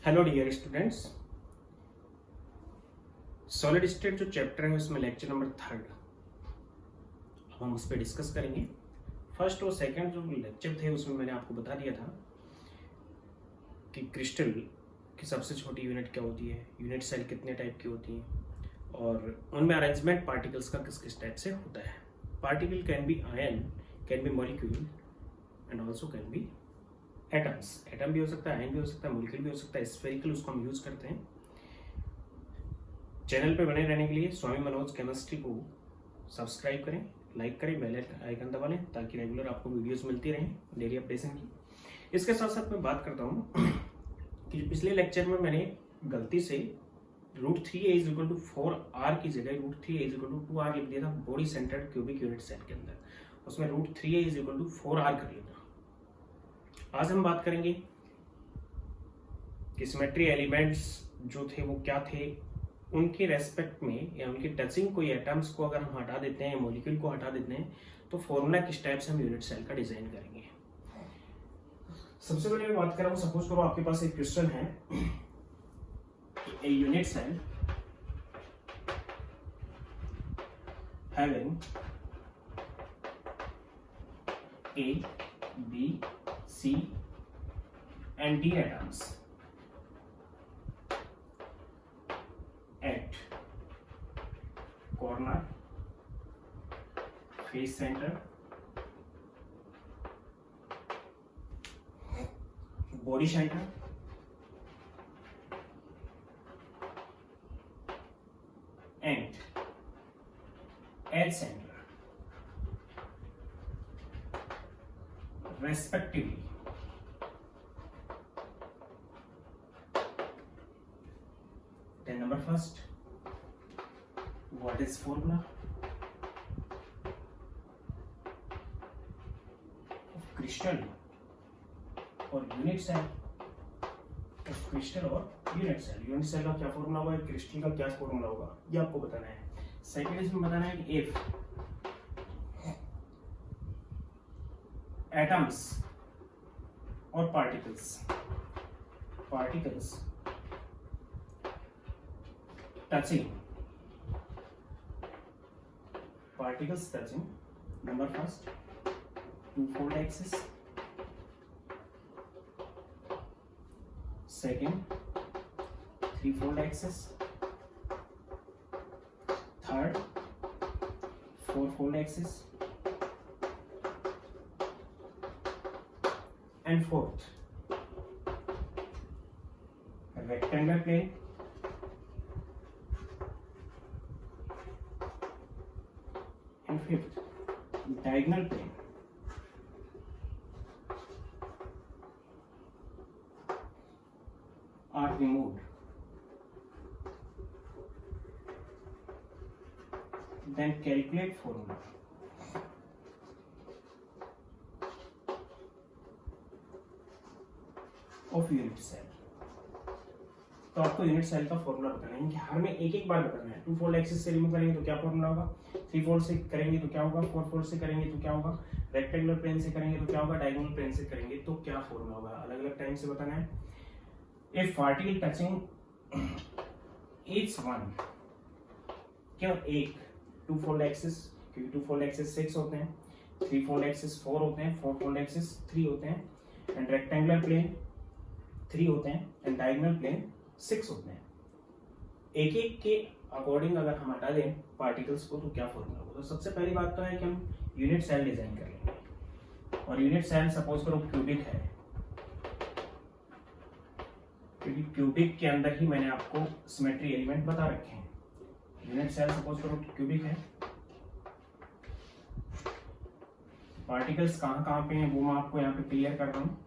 Hello dear students, solid state जो chapter है उसमें लेक्चर नंबर 3 अब हम उस पर डिस्कस करेंगे। फर्स्ट और सेकंड जो लेक्चर थे उसमें मैंने आपको बता दिया था कि क्रिस्टल की सबसे छोटी यूनिट क्या होती है, यूनिट सेल कितने टाइप की होती हैं और उनमें अरेंजमेंट पार्टिकल्स का किस किस टाइप से होता है। Particle can be ion, can be molecule and also can be atoms. Atom भी हो सकता है, आयन भी हो सकता है, मॉलिक्यूल भी हो सकता है, स्फेरिकल उसको हम यूज करते हैं। चैनल पे बने रहने के लिए स्वामी मनोज केमिस्ट्री को सब्सक्राइब करें, लाइक करें, बेल आइकन दबा लें ताकि रेगुलर आपको वीडियोस मिलती रहें डेली अपडेशन की। इसके साथ साथ मैं बात करता हूँ कि पिछले लेक्चर में मैंने गलती से √3a = 4r की जगह √3a = 2r लिख दिया था body centred cubic unit cell के अंदर। उसमें √3a = 4r कर लेना। आज हम बात करेंगे कि सिमेट्री एलिमेंट्स जो थे वो क्या थे, उनके रेस्पेक्ट में या उनकी टचिंग कोई एटम्स को अगर हम हटा देते हैं, मॉलिक्यूल को हटा देते हैं तो फॉर्मूला किस टाइप से हम यूनिट सेल का डिजाइन करेंगे। सबसे पहले मैं बात कर रहा हूं, सपोज करो आपके पास एक क्वेश्चन है, a unit cell having A, B, C and D atoms at corner, face center, body center and edge center respectively. Then number first, what is formula of crystal और यूनिट सेल, ऑफ क्रिस्टल और unit cell. Unit cell का क्या formula होगा, crystal का क्या formula होगा, ये आपको बताना है। सेकेंड इसमें बताना है कि इफ एटम्स और particles touching number first 2-fold axis, second 3-fold axis, third 4-fold axis and fourth rectangular plane and fifth diagonal plane are removed. Then calculate formula of unit cell. तो आपको unit cell का formula बताना है, हर में एक एक बार बताना है। 2-fold एक्सिस से रिमूव करेंगे तो क्या फॉर्मूला होगा, 3-fold से करेंगे तो क्या होगा, 4-fold से करेंगे तो क्या होगा, रेक्टेंगुलर प्लेन से करेंगे तो क्या होगा, डायगोनल प्लेन से करेंगे तो क्या फॉर्मूला होगा, अलग अलग टाइम से बताना है। If particle touching each one, केवल एक 2-fold एक्सिस, क्योंकि 2-fold एक्सिस 6 होते हैं, 3-fold एक्सिस 4 होते हैं, 4-fold एक्सिस 3 होते हैं एंड रेक्टेंगुलर प्लेन 3 होते हैं एंड डायगोनल प्लेन 6 होते हैं। एक एक के अकॉर्डिंग अगर हम हटा दें पार्टिकल्स को तो क्या फॉर्मूला होगा। तो सबसे पहली बात तो है कि हम यूनिट सेल डिजाइन कर लेंगे और यूनिट सेल सपोज करो क्यूबिक है, क्योंकि क्यूबिक के अंदर ही मैंने आपको सिमेट्री एलिमेंट बता रखे हैं। यूनिट सेल सपोज करो क्यूबिक है, पार्टिकल्स कहाँ कहाँ पे हैं वो मैं आपको यहाँ पे क्लियर कर रहा हूँ।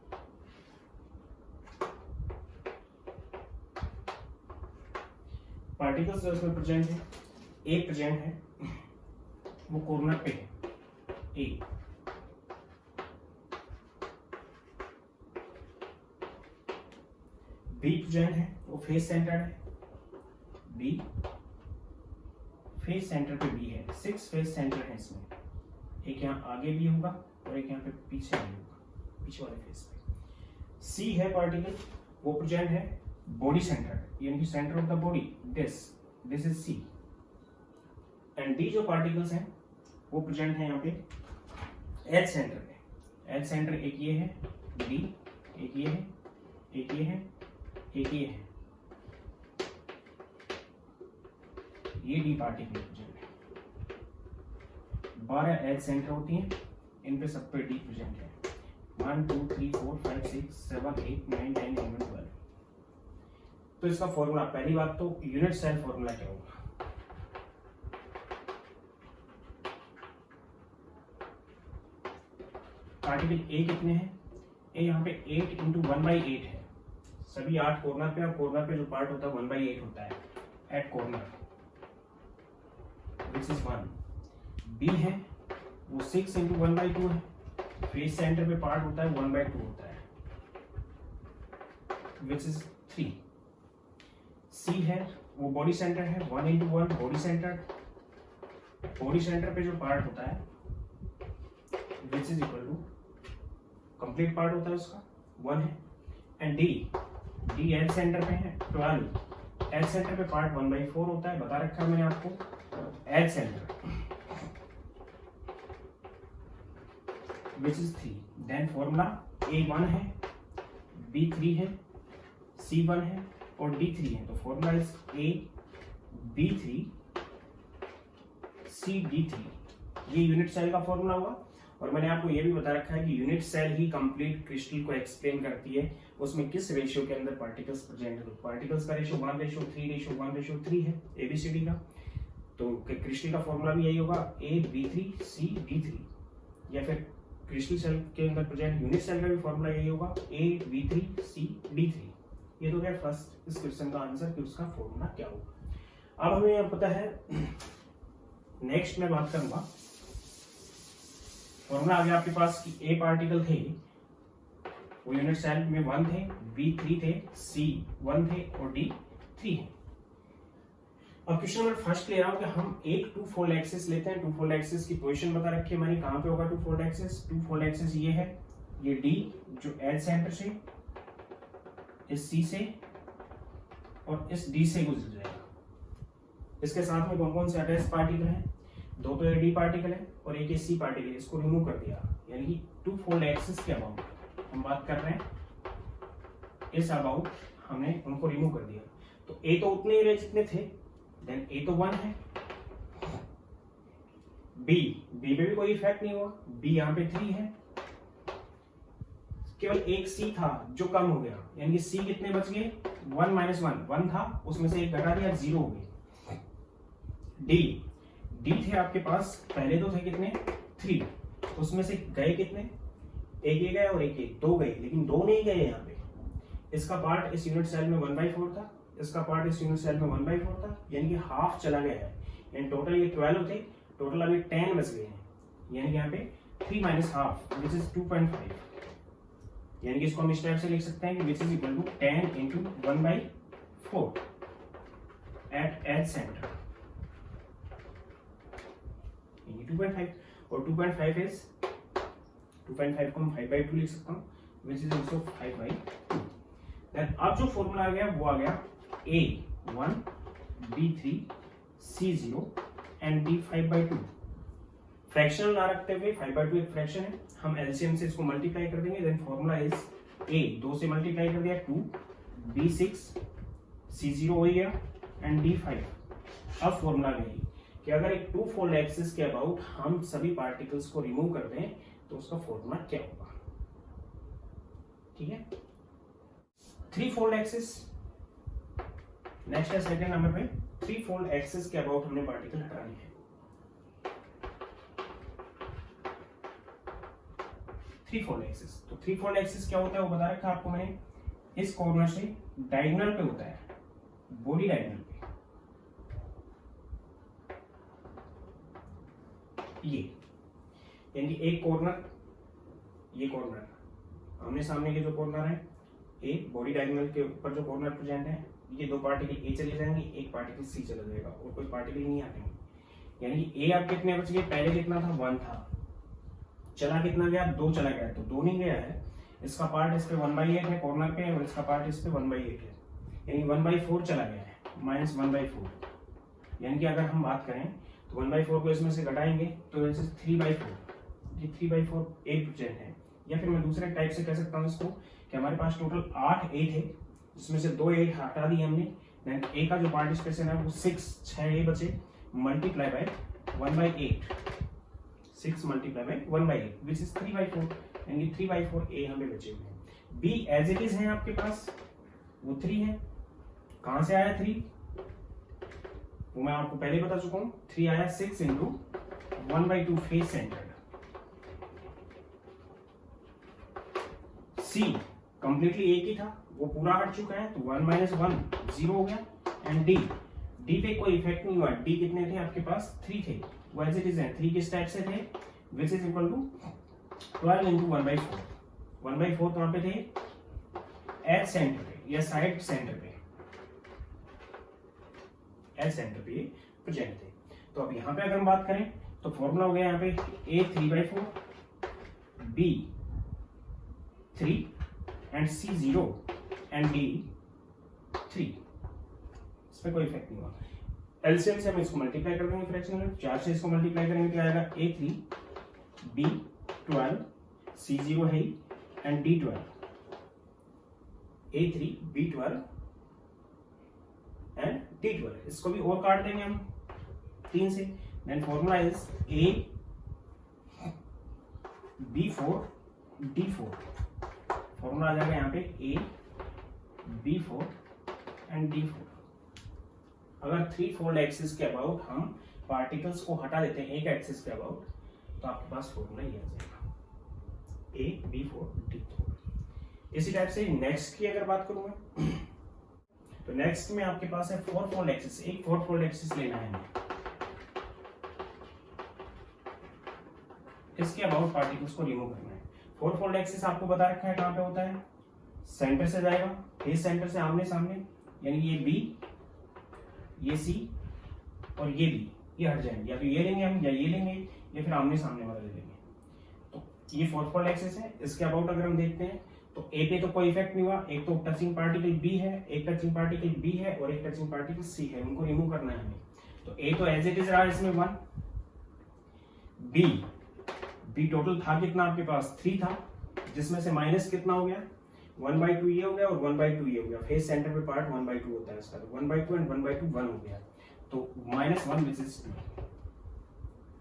पार्टिकल्स जो इसमें प्रेजेंट है, ए प्रेजेंट है वो कॉर्नर पे है, ए बी प्रेजेंट है वो फेस सेंटर्ड है, बी फेस सेंटर पे बी है, 6 फेस सेंटर है इसमें, एक यहाँ आगे भी होगा और एक यहाँ पे पीछे भी होगा, पीछे वाले फेस पे। सी है पार्टिकल वो प्रेजेंट है बॉडी सेंटर यानी कि centre of the body, this is C, and the जो पार्टिकल्स हैं वो प्रेजेंट है यहाँ पे एच सेंटर पे। एच सेंटर एक ये है, डी एक ये है, एक ये है, एक ये है, ये डी पार्टिकल प्रेजेंट है। 12 एच सेंटर होती हैं, इन पे सब पे डी प्रेजेंट है। 1 2 3 4 5 6 7 8 9 10 11 12। तो इसका फॉर्मूला, पहली बात तो यूनिट सेल फॉर्मूला क्या होगा? पार्टिकल ए कितने हैं? ए यहाँ पे 8 इंटू 1/8 है। सभी 8 कॉर्नर पे, और कॉर्नर पे जो पार्ट होता है 1/8 होता है at corner, which is 1। B है वो 6 इंटू 1/2 है। फेस सेंटर पे पार्ट होता है 1/2 होता है, विच इज 3। सी है वो बॉडी सेंटर है 1 into 1 body centre. Body centre पे जो पार्ट होता है which is equal to complete part होता है उसका 1 है। एंड डी एच सेंटर पे है 12। एच सेंटर पे पार्ट 1/4 होता है, बता रखा है मैंने आपको। Edge centre which is 3। Then formula A1 है, B3 है, C1 है और D3 है। तो फॉर्मूला इज AB3 CD3। ये यूनिट सेल का फॉर्मूला हुआ। और मैंने आपको ये भी बता रखा है कि यूनिट सेल ही कंप्लीट क्रिस्टल को एक्सप्लेन करती है, उसमें किस रेशियो के अंदर पार्टिकल्स प्रेजेंट है। पार्टिकल्स का रेशियो 1:3:1:3 है ABCD का। तो क्रिस्टल का फॉर्मूला भी यही होगा AB3CD3, या फिर क्रिस्टल सेल के अंदर प्रेजेंट यूनिट सेल का भी फॉर्मूला यही होगा AB3CD3। ये तो क्या फर्स्ट इस क्वेश्चन का आंसर कि उसका फॉर्मूला क्या होगा। अब हमें यह पता है, नेक्स्ट मैं बात करूंगा फॉर्मूला आ गया आपके पास कि ए पार्टिकल थे वो यूनिट सेल में 1 थे, B3 थे, C1 थे और D3 है। अब क्वेश्चन नंबर फर्स्ट ले रहा हूं कि हम एक 2 फोल्ड एक्सिस लेते हैं। 2 फोल्ड एक्सिस की पोजीशन बता रखी है मैंने, कहां पे होगा 2 फोल्ड एक्सिस? 2 फोल्ड एक्सिस ये है, ये D जो एच सेंटर से इस C से और इस D से गुजर जाएगा। इसके साथ में कौन कौन से अटैच पार्टिकल हैं? 2 तो डी पार्टिकल है और एक सी पार्टिकल है, इसको रिमूव कर दिया। यानी कि 2 फोल्ड एक्सिस के अबाउट हम बात कर रहे हैं, इस अबाउट हमने उनको रिमूव कर दिया। तो ए तो उतने ही रहे जितने थे, देन ए तो 1 है। बी पे भी कोई इफेक्ट नहीं हुआ, बी यहाँ पे 3 है। केवल एक सी था जो कम हो गया, यानी कि सी कितने बच गए? 1 - 1 था, उसमें से एक घटा दिया, 0 हो गए। डी थे आपके पास, पहले तो थे कितने? 3, उसमें से गए कितने? एक ये गया और एक 2 गए, लेकिन 2 नहीं गए यहाँ पे। इसका पार्ट इस यूनिट सेल में 1/4 था, इसका पार्ट इस यूनिट सेल में 1/4 था, यानी कि हाफ चला गया है। यानी टोटल ये 12 थे, टोटल अभी 10 बच गए हैं। यानी कि यहाँ पे 3 - हाफ विच इज 2.5। यानी कि इसको हम इस टाइप से लिख सकते हैं कि which is equal to 10 × 1/4 at edge centre, 2.5। और 2.5 इज 2.5 को हम 5/2 लिख सकता हूँ, विच इज ऑल्सो 5/2। देन अब जो फॉर्मूला आ गया वो आ गया A1 B3 C0 and D 5/2। Fraction ना रखते हुए 5/2 एक फ्रैक्शन है, हम एलसीएम से इसको मल्टीप्लाई कर देंगे। देन फॉर्मूला इज A 2 से मल्टीप्लाई कर दिया 2, B6 C0 हो गया एंड D5। अब फॉर्मूला यही कि अगर एक 2 फोल्ड एक्सिस के अबाउट हम सभी पार्टिकल्स को रिमूव कर दें तो उसका फॉर्मूला क्या होगा। ठीक है, 3 फोल्ड एक्सिस नेक्स्ट है सेकंड नंबर पे। 3 फोल्ड एक्सिस के अबाउट हमने पार्टिकल हटाने हैं। 3 फोल्ड एक्सिस, तो 3 फोल्ड एक्सिस क्या होता है वो बता रखा आपको मैंने। इस कॉर्नर से डायगोनल पे होता है, बॉडी डायगोनल पे, ये यानी कि एक कॉर्नर, ये कॉर्नर आमने सामने के जो कॉर्नर है, एक बॉडी डायगोनल के ऊपर जो कॉर्नर प्रेजेंट है, ये 2 पार्टिकल ए चले जाएंगे, एक पार्टिकल सी चला जाएगा और कोई पार्टिकल नहीं आएंगे। यानी कि ए आप कितने बच गए? पहले कितना था? 1 था, चला कितना गया? 2 चला गया, तो 2 नहीं गया है। इसका पार्ट इस पे 1/8 है कॉर्नर पे, और इसका पार्ट इस पे 1/8 है। यानी 1/4 चला गया है, -1/4। यानी कि अगर हम बात करें तो 1/4 को इसमें से घटाएंगे तो जैसे 3/4, ये 3/4 ए प्रेजेंट है। या फिर मैं दूसरे टाइप से कह सकता हूँ इसको कि हमारे पास टोटल 8 ए थे, जिसमें से 2 ए हटा दिए हमने, देन ए का जो पार्टिसिपेशन है वो 6 ए बचे, multiply by 1/8, 6 multiply by 1/8 which is 3/4, यानी 3/4 ए हमें बचे हुए हैं। बी एज इट इज है आपके पास, वो 3 है। कहां से आया 3? वो मैं आपको पहले बता चुका हूं, 3 आया 6 इंटू 1/2 फेस सेंटर्ड। सी कंप्लीटली एक ही था, वो पूरा हट चुका है, तो 1 - 1 0 हो गया। एंड डी, डी पे कोई इफेक्ट नहीं हुआ। डी कितने थे आपके पास? 3 थे, वो एज इट इज है। 3 किस टाइप से थे? Which is equal to 12 into 1/4। 1/4 कहां पे थे? एच सेंटर पे या साइड सेंटर पे, एच सेंटर पे प्रेजेंट थे। तो अब यहां पे अगर हम बात करें तो फॉर्मूला हो गया यहाँ पे A 3/4, B 3 and C 0 and D 3। इसमें कोई इफेक्ट नहीं हुआ। एलसीएम से हम इसको मल्टीप्लाई कर देंगे फ्रैक्शन में, 4 से इसको मल्टीप्लाई करेंगे तो आएगा A3 B 12 C0 है and D12, A3 B12 and D12। इसको भी और काट देंगे हम 3 से। Then formula is A B4 D4। Formula आ जाएगा यहाँ पे A B4 एंड D4। अगर 3-fold एक्सिस के अबाउट हम पार्टिकल्स को हटा देते हैं एक एक्सिस के अबाउट, तो आपके पास फॉर्मूला ये आ जाएगा A B4 D4। इसी टाइप से नेक्स्ट की अगर बात करूं मैं, तो नेक्स्ट में आपके पास है 4-fold एक्सिस। एक 4-fold एक्सिस लेना है हमें, इसके अबाउट पार्टिकल्स को रिमूव करना है। 4-fold एक्सिस आपको बता रखा है कहां पे होता है, सेंटर से जाएगा, फेस सेंटर से आमने सामने, यानी ये बी, ये सी और ये बी, ये हट जाएंगे। या तो ये लेंगे हम, या ये लेंगे, या फिर आमने सामने वाला ले लेंगे। तो ये 4-fold एक्सिस है। इसके अबाउट अगर हम देखते हैं तो ए पे तो कोई इफेक्ट नहीं हुआ। एक तो टचिंग पार्टिकल बी है, एक टचिंग पार्टिकल बी है और एक टचिंग पार्टिकल सी है, उनको रिमूव करना है हमें। तो ए तो एज इट इज रहा इसमें 1, बी टोटल था कितना आपके पास? 3 था, जिसमें से माइनस कितना हो गया? 1/2 ये हो गया और 1/2 ये हो गया। फेस सेंटर पे पार्ट 1/2 होता है इसका, तो 1/2 एंड 1/2 1 हो गया, तो -1 विच इज 2।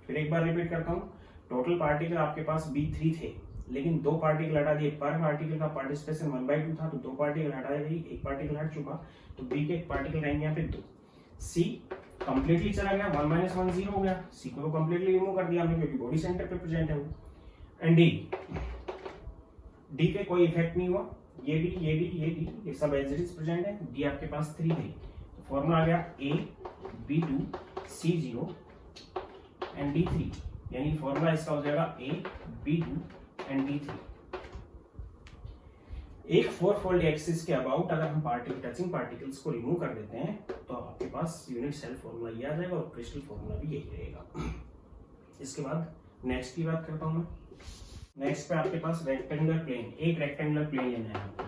फिर एक बार रिपीट करता हूँ, टोटल पार्टिकल आपके पास बी 3 थे, लेकिन 2 पार्टिकल हटा दिए। पर पार्टिकल का पार्टिसिपेशन 1/2 था, तो 2 पार्टिकल हटा दी, एक पार्टिकल हट चुका, तो बी के पार्टिकल रहेंगे यहाँ पे 2। सी कंप्लीटली चला गया, 1 - 1 0 हो गया। सी को कंप्लीटली रिमूव कर दिया हमने क्योंकि बॉडी सेंटर पे प्रेजेंट है वो। एंड डी पे कोई इफेक्ट नहीं हुआ, ये भी ये सब एज इट इज प्रेजेंट है। डी आपके पास 3 है, तो फॉर्मूला आ गया A B2 C0 and D3, यानी फॉर्मूला इसका हो जाएगा A B2 एंड D3। एक 4-fold एक्सिस के अबाउट अगर हम टचिंग पार्टिकल्स को रिमूव कर देते हैं तो आपके पास यूनिट सेल फॉर्मूला ये आ जाएगा और क्रिस्टल फॉर्मूला भी यही रहेगा। इसके बाद नेक्स्ट की बात करता हूं मैं। नेक्स्ट पे आपके पास रेक्टेंगुलर प्लेन, एक रेक्टेंगुलर प्लेन लेना है आपको।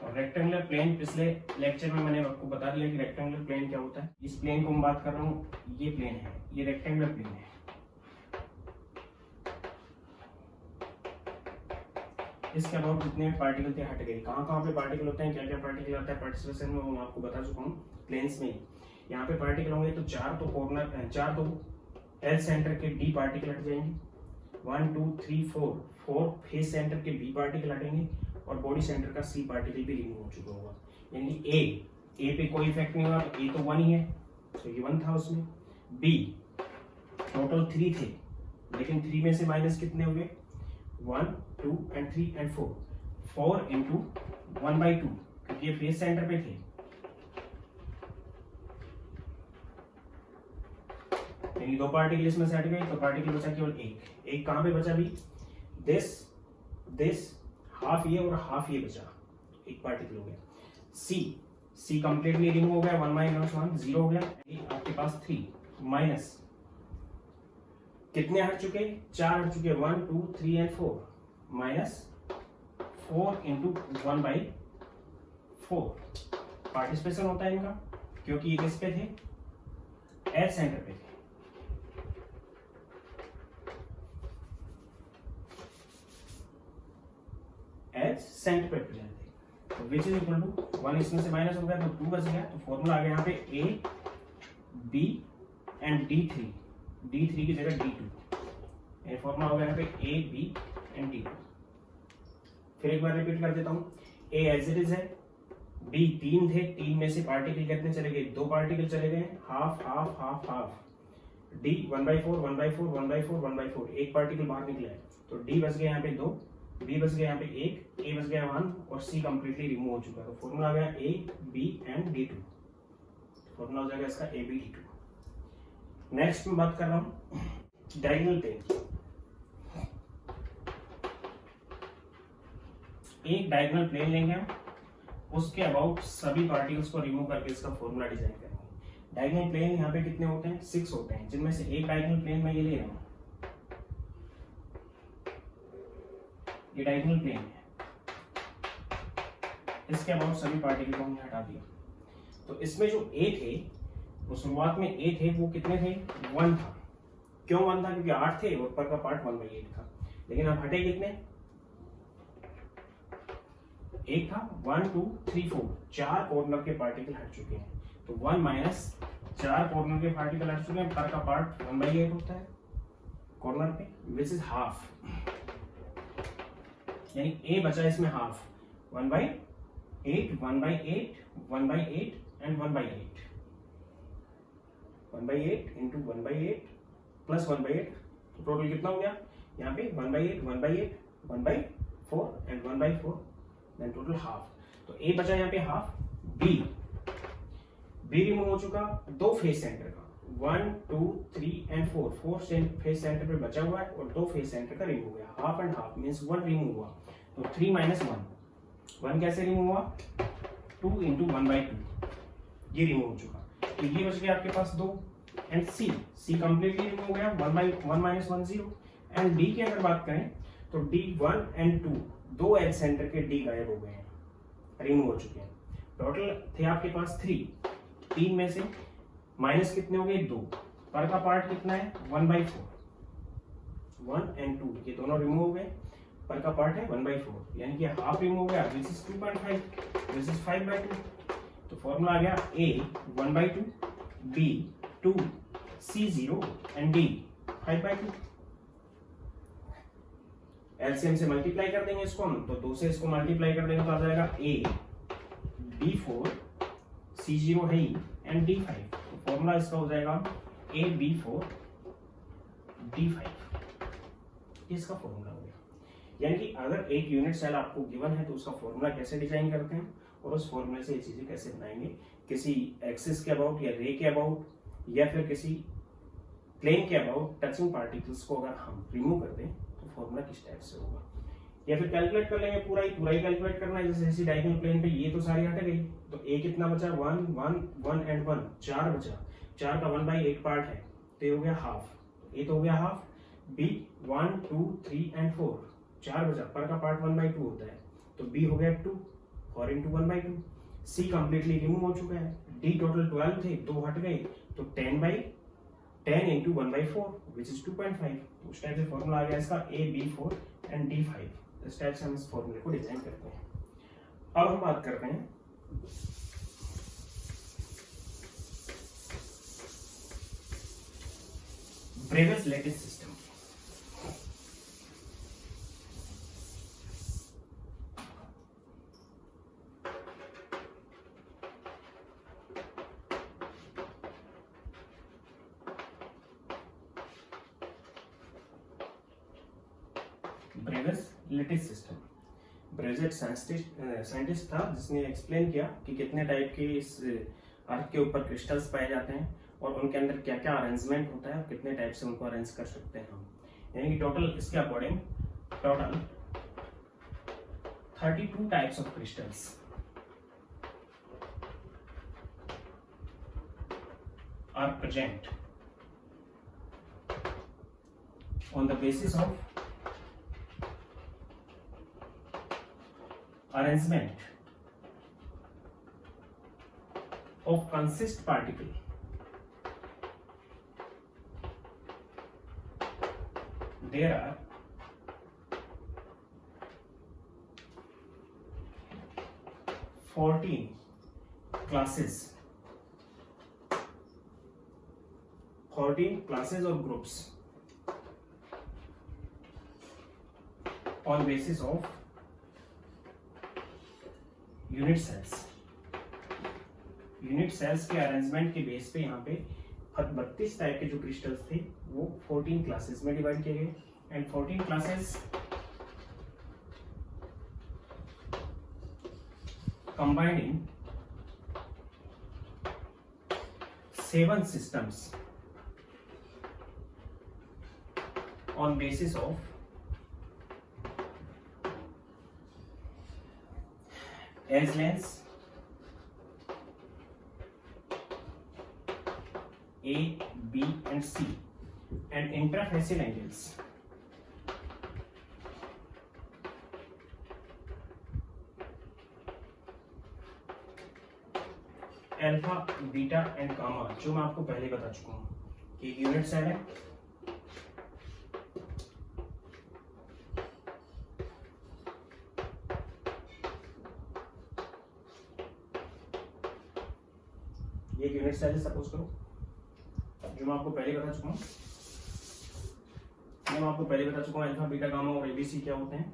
और रेक्टेंगुलर प्लेन पिछले लेक्चर में मैंने आपको बता दिया कि रेक्टेंगुलर प्लेन क्या होता है। इस प्लेन को मैं बात कर रहा हूँ, ये प्लेन है, ये रेक्टेंगुलर प्लेन है। इसके अबाउट जितने पार्टिकल थे हट गए। कहाँ पे पार्टिकल होते हैं, क्या क्या पार्टिकल आता है पार्टिसिपेशन में, मैं आपको बता चुका हूँ प्लेन्स में। यहाँ पे पार्टिकल होंगे तो 4 तो एल सेंटर के डी पार्टिकल हट जाएंगे, 1 2 3 4 फेस सेंटर के बी पार्टिकल हटेंगे और बॉडी सेंटर का सी पार्टिकल भी रिमूव हो चुका होगा। यानी ए पे कोई इफेक्ट नहीं हुआ, तो ए तो 1 ही है, तो ये 1 था उसमें। बी टोटल 3 थे, लेकिन 3 में से माइनस कितने हुए? 1 2 एंड 3 एंड 4 इंटू 1/2, क्योंकि ये फेस सेंटर पे थे। यानी 2 पार्टिकल इसमें से हट गए, तो पार्टिकल बचा केवल एक कहां पे बचा भी? दिस हाफ ये और हाफ ये बचा, एक पार्टिकल हो गया। सी कंप्लीटली रिमूव हो गया, 1 - 1 0 हो गया। आपके पास 3 माइनस कितने हट चुके? 4 हट चुके, 1 2 3 एंड 4 माइनस 4 इंटू 1/4 पार्टिसिपेशन होता है इनका, क्योंकि ये किस पे थे, एच सेंटर पे थे। एच सेंटर पे प्रेजेंट थे, तो विच इज इक्वल टू 1 इसमें से माइनस हो गया तो 2 बच गया, तो फॉर्मूला आ गया यहाँ पे ए बी एंड D3 की जगह D2, ये फॉर्मूला हो गया यहाँ पे ए बी एंड D2। फिर एक बार रिपीट कर देता हूँ, ए एज इट इज है, बी 3 थे, 3 में से पार्टिकल कितने चले गए, 2 पार्टिकल चले गए, half half half half, D 1/4 1/4 1/4 1/4, एक पार्टिकल बाहर निकला है, तो डी बच गया यहाँ पे 2, बी बच गया यहाँ पे 1, ए बच गया 1 और सी कंप्लीटली रिमूव हो चुका है, तो फॉर्मूला आ गया A B and D2, formula हो जाएगा इसका ए बी D2। नेक्स्ट मैं बात कर रहा हूँ डायगोनल प्लेन। एक डायगोनल प्लेन लेंगे हम, उसके अबाउट सभी पार्टिकल्स को रिमूव करके इसका फॉर्मूला डिजाइन करेंगे। डायगोनल प्लेन यहाँ पे कितने होते हैं, 6 होते हैं, जिनमें से एक डायगोनल प्लेन मैं ये ले रहा हूँ, ये डायगोनल प्लेन है, इसके अबाउट सभी पार्टिकल को हमने हटा दिया। तो इसमें जो ए थे, वो शुरुआत में ए थे, वो कितने थे, 1 था। क्यों 1 था, क्योंकि 8 थे और ऊपर का पार्ट 1/8 था, लेकिन अब हटे कितने, एक था, 1 2 3 4, 4 कॉर्नर के पार्टिकल हट चुके हैं, तो 1 माइनस 4 कॉर्नर के पार्टिकल हट चुके हैं, पर का पार्ट 1/8 होता है कॉर्नर पे, विच इज हाफ, यानी ए बचा इसमें हाफ, 1/8 1/8 1/8 एंड 1/8, 1/8 इंटू 1/8 प्लस 1/8, तो टोटल कितना हो गया यहाँ पे 1/8 1/8 1/4 एंड 1/4, देन टोटल हाफ। तो ए बचा यहाँ पे हाफ, बी रिमूव हो चुका, 2 फेस सेंटर का 1 2 3 एंड 4, 4 फेस सेंटर पे बचा हुआ है और 2 फेस सेंटर का रिमूव हो गया, half and half means 1 remove हुआ, तो 3 माइनस 1 कैसे रिमूव हुआ, 2 इंटू 1/2, ये रिमूव हो चुका, तो ये बच गया आपके पास 2 एंड सी कंप्लीटली रिमूव हो गया, 1/1 माइनस 1 0, एंड डी की अगर बात करें तो डी 1 एंड 2, 2 एज सेंटर के डी गायब हो गए हैं, रिमूव हो चुके हैं, टोटल थे आपके पास 3 में से माइनस कितने हो गए, 2, पर का पार्ट कितना है 1/4, 1 एंड 2 ये दोनों रिमूव हो गए, पर का पार्ट है 1/4, यानी कि हाफ रिमूव हो गया, दिस इज 2.5, दिस इज 5/2, तो फॉर्मूला आ गया A 1/2 B 2 C 0 and D 5/2। LCM से मल्टीप्लाई कर देंगे इसको हम, तो 2 से इसको मल्टीप्लाई कर देंगे तो आ जाएगा ए बी 4 सी 0 है एंड डी 5, तो फॉर्मूला इसका हो जाएगा ए बी 4 डी 5, इसका फॉर्मूला हो गया। यानी कि अगर एक यूनिट सेल आपको गिवन है तो उसका फॉर्मूला कैसे डिजाइन करते हैं और उस फॉर्मूले से ये चीजें कैसे बनाएंगे, किसी एक्सिस के अबाउट या रे के अबाउट या फिर किसी प्लेन के अबाउट टचिंग पार्टिकल्स को अगर हम रिमूव कर दें तो फॉर्मूला किस टाइप से होगा, या फिर कैलकुलेट कर लेंगे, पूरा ही कैलकुलेट करना है, जैसे डायगोनल प्लेन पे ये तो सारी हट गई, तो ए कितना बचा 1 1 1 एंड 1, 4 बचा, 4 का 1/8 पार्ट है, तो ये हो गया हाफ, ए तो हो गया हाफ, बी 1 2 3 एंड 4, 4 बचा, पर का पार्ट 1/2 होता है, तो बी हो गया 2 4 इंटू 1/2, सी कंप्लीटली रिमूव हो चुका है, डी टोटल 12 थे, 2 हट गए, तो 10 इंटू 1/4 विच इज 2.5, उस टाइप से फॉर्मूला आ गया इसका ए बी 4 एंड डी 5, इस टाइप से हम इस फॉर्मूले को डिजाइन करते हैं। अब हम बात करते हैं Bravais lattice system. Bravais lattice system, Bravais scientist था जिसने एक्सप्लेन किया कि कितने टाइप के इस अर्थ के ऊपर क्रिस्टल्स पाए जाते हैं और उनके अंदर क्या क्या अरेंजमेंट होता है, कितने टाइप से उनको अरेंज कर सकते हैं हम, यानी कि टोटल इसके according total 32 types of crystals are present on the basis of arrangement of consist particle there are 14 classes or groups on basis of unit cells के अरेंजमेंट के बेस पे यहाँ पे 32 टाइप के जो क्रिस्टल्स थे वो 14 क्लासेस में डिवाइड किए गए and 14 classes combined in 7 systems on basis of edge lengths A, B and C and interfacial angles alpha, beta and gamma, जो मैं आपको पहले बता चुका हूं कि एक यूनिट सेल है, ये एक यूनिट सेल है सपोज करो, जो मैं आपको पहले बता चुका हूं अल्फा, बीटा, गामा और एबीसी क्या होते हैं,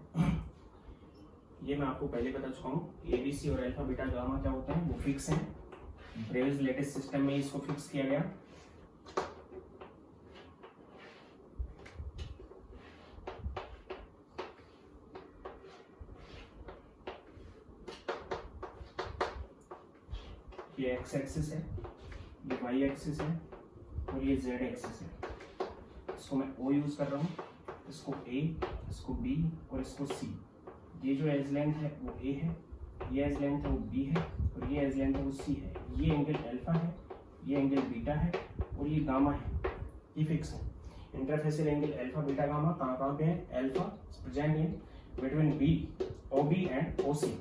ये मैं आपको पहले बता चुका हूं। एबीसी और अल्फा, बीटा, गामा क्या होते हैं, वो फिक्स हैं। ब्रेविस लेटेस्ट सिस्टम में इसको फिक्स किया गया। ये एक्स एक्सिस है, ये वाई एक्सिस है और ये जेड एक्सिस है। इसको मैं ओ यूज कर रहा हूँ, इसको ए, इसको बी और इसको सी। ये जो एज लेंथ है वो ए है, ये एज लेंथ है वो बी है और ये एज लेंथ है वो सी है। ये एंगल अल्फा है, ये एंगल बीटा है और ये गामा है, ये फिक्स है। Interfacial angle alpha, beta, gamma कहाँ पे है, alpha present in between B, O B and O C.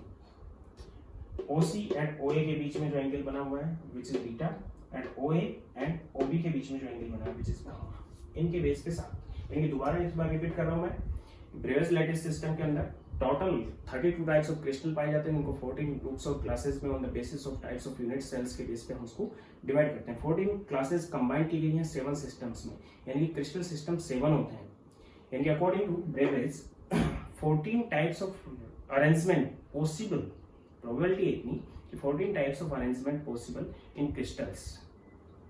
O C and O A के बीच में जो एंगल बना हुआ है which is beta and O A and O B के बीच में जो एंगल बना है विच इज गामा। इनके बेस के साथ इनके दोबारा एक बार रिपीट कर रहा हूँ मैं। ब्रेविस लेटिस सिस्टम के अंदर टोटल 32 टाइप्स ऑफ क्रिस्टल पाए जाते हैं। इनको 14 ग्रुप्स ऑफ क्लासेस में on the basis of types of unit cells के बेस पे हम उसको डिवाइड करते हैं। 14 क्लासेस कंबाइन की गई हैं 7 सिस्टम्स में, यानी कि क्रिस्टल सिस्टम 7 होते हैं। यानी कि according to Bravais 14 types of arrangement possible, probability इतनी कि 14 types of arrangement possible in crystals,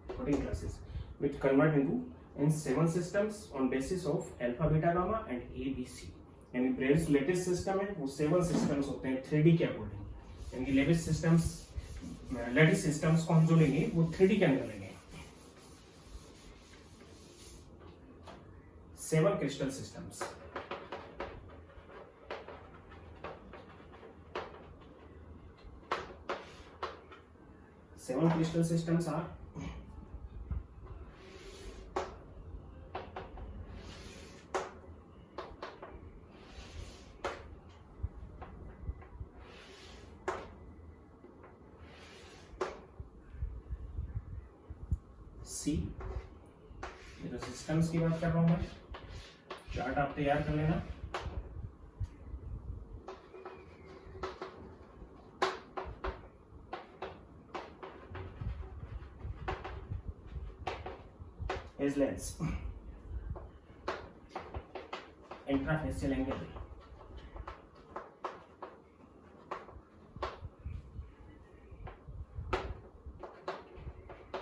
14 classes which convert into in 7 systems on basis of alpha, beta, gamma and A, B, C। यानी Brevis latest system है वो 7 systems होते हैं 3D के according. यानी कि लेटेस्ट सिस्टम्स को हम जो लेंगे वो 3D के अंदर लेंगे। 7 crystal systems. Seven crystal systems are C। ये तो सिस्टम्स की बात कर रहा हूं मैं, चार्ट आप तैयार कर लेना। Edge lengths, intrafacial angle,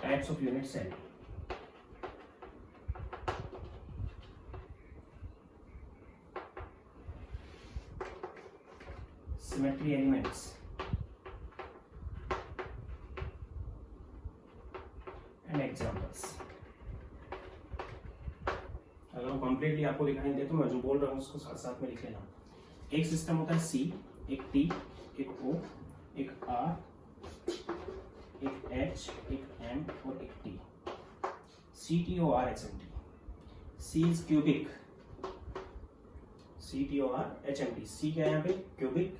types of unit cell, symmetry elements and examples। अगर वो कंप्लीटली आपको दिखाई दे तो मैं जो बोल रहा हूँ उसको साथ साथ में लिख लेना। एक सिस्टम होता है सी, एक टी, एक ओ, एक आर, एक एच, एक एम और एक T. C T O R H M T. C is cubic, C T O R H M T. C क्या है यहाँ पे, cubic,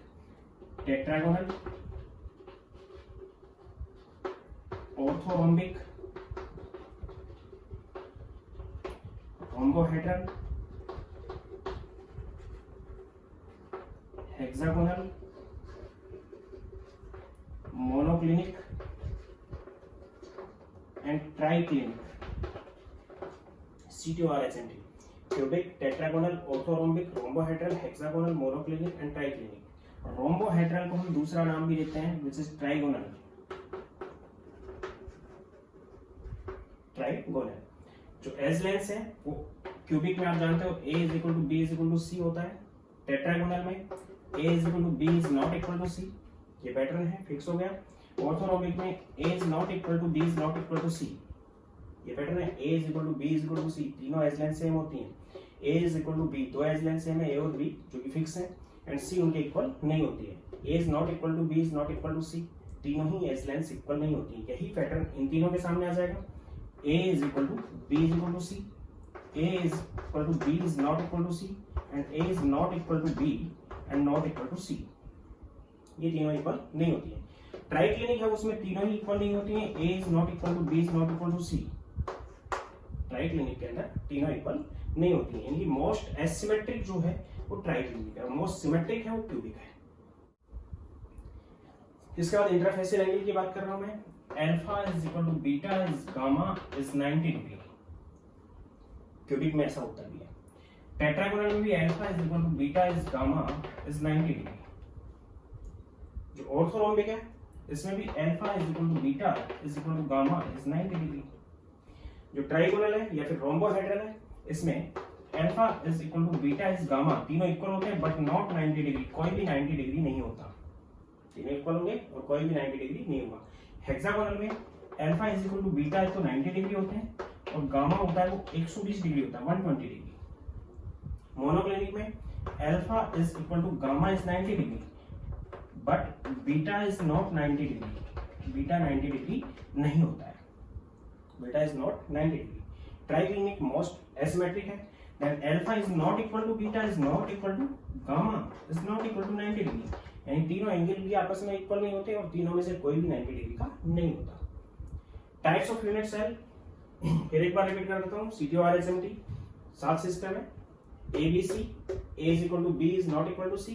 tetragonal, orthorhombic, rhombohedral, hexagonal, monoclinic and triclinic, CTORHMT, cubic, tetragonal, orthorhombic, rhombohedral, hexagonal, monoclinic and triclinic. Rhombohedral को हम दूसरा नाम भी देते हैं विच इज ट्राइगोनल। ट्राइगोनल जो एज लेंस है वो क्यूबिक में आप जानते हो A is equal to B is equal to C होता है। टेट्रागोनल में A is equal to B is not equal to C, ये पैटर्न है, फिक्स हो गया। ऑर्थोरोम्बिक में A is not equal to B is not equal to C, ये pattern है। A is equal to B is equal to C, तीनों edge lengths same होती हैं। A is equal to B, दो edge lengths same है A और B जो कि फिक्स है, एंड C उनके इक्वल नहीं होती है। A is not equal to B is not equal to C, तीनों ही एज लेंस इक्वल नहीं होती है। यही पैटर्न इन तीनों के सामने आ जाएगा। A is equal to B is equal to C, A is equal to B is not equal to C, and A is not equal to B and not equal to C, ये तीनों equal नहीं होती है। Triclinic है उसमें तीनों ही equal नहीं होती हैं। A is not equal to B is not equal to C, triclinic के अंदर तीनों इक्वल नहीं होती हैं। यानी मोस्ट एसिमेट्रिक जो है वो ट्राइक्लिनिक है, मोस्ट सिमेट्रिक है वो क्यूबिक है। इसके बाद इंटरफेसियल एंगल की बात कर रहा हूं मैं। Alpha is equal to beta is gamma is 90 degree, cubic में ऐसा होता भी है। टेट्रागोनल में भी alpha is equal to beta is gamma is 90 degree. जो ऑर्थोरोम्बिक है इसमें भी alpha is equal to beta is equal to gamma is 90 degree. जो ट्राइगोनल है या फिर रोम्बोहेड्रल है इसमें alpha is equal to beta is gamma, तीनों इक्वल होते हैं बट नॉट 90 डिग्री, कोई भी 90 डिग्री नहीं होता। तीनों इक्वल होंगे और कोई भी 90 डिग्री नहीं होगा। हेक्सागोनल में alpha is equal to beta है तो 90 डिग्री होते हैं और गामा होता है वो 120 डिग्री होता है, 120 डिग्री। मोनोक्लिनिक में alpha is equal to gamma is 90 degree but beta is not 90 degree, beta 90 degree नहीं होता है, beta is not 90 degree. Triclinic most asymmetric है, then alpha is not equal to beta is not equal to gamma is not equal to 90 degree, यानी तीनों angle भी आपस में equal नहीं होते और तीनों में से कोई भी 90 डिग्री का नहीं होता। टाइप्स ऑफ यूनिट सेल फिर एक बार रिपीट कर देता हूँ। CTORHMT 7 सिस्टम है। ABC, A is equal to B is not equal to C,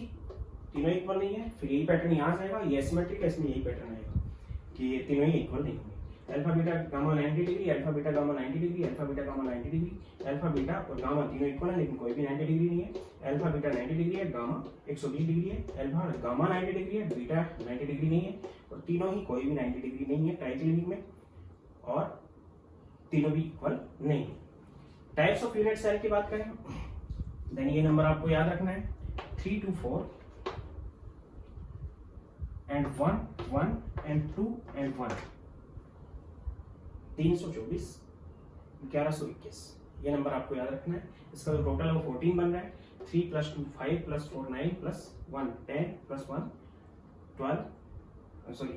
तीनों इक्वल नहीं है। फिर यही पैटर्न यहाँ जाएगा, ये एसिमेट्रिक है, इसमें यही पैटर्न आएगा कि ये तीनों ही इक्वल नहीं होंगे। Alpha beta gamma 90 degree, alpha beta gamma 90 degree, alpha beta gamma 90 degree, alpha beta और गामा तीनों इक्वल है लेकिन कोई भी 90 डिग्री नहीं है। अल्फा बीटा 90 डिग्री है, गामा 120 डिग्री है, अल्फा गामा 90 डिग्री है, बीटा 90 डिग्री नहीं है और तीनों ही कोई भी 90 डिग्री नहीं है ट्राइक्लिनिक में और तीनों भी इक्वल नहीं है। टाइप्स ऑफ यूनिट सेल की बात करें देन ये नंबर आपको याद रखना है 3 to 4 and 1 1 and 2 and 1, 324 1121, ये नंबर आपको याद रखना है। इसका जो टोटल है वो 14 बन रहा है। 3 + 2 5 + 4 9 + 1 10 + 1 12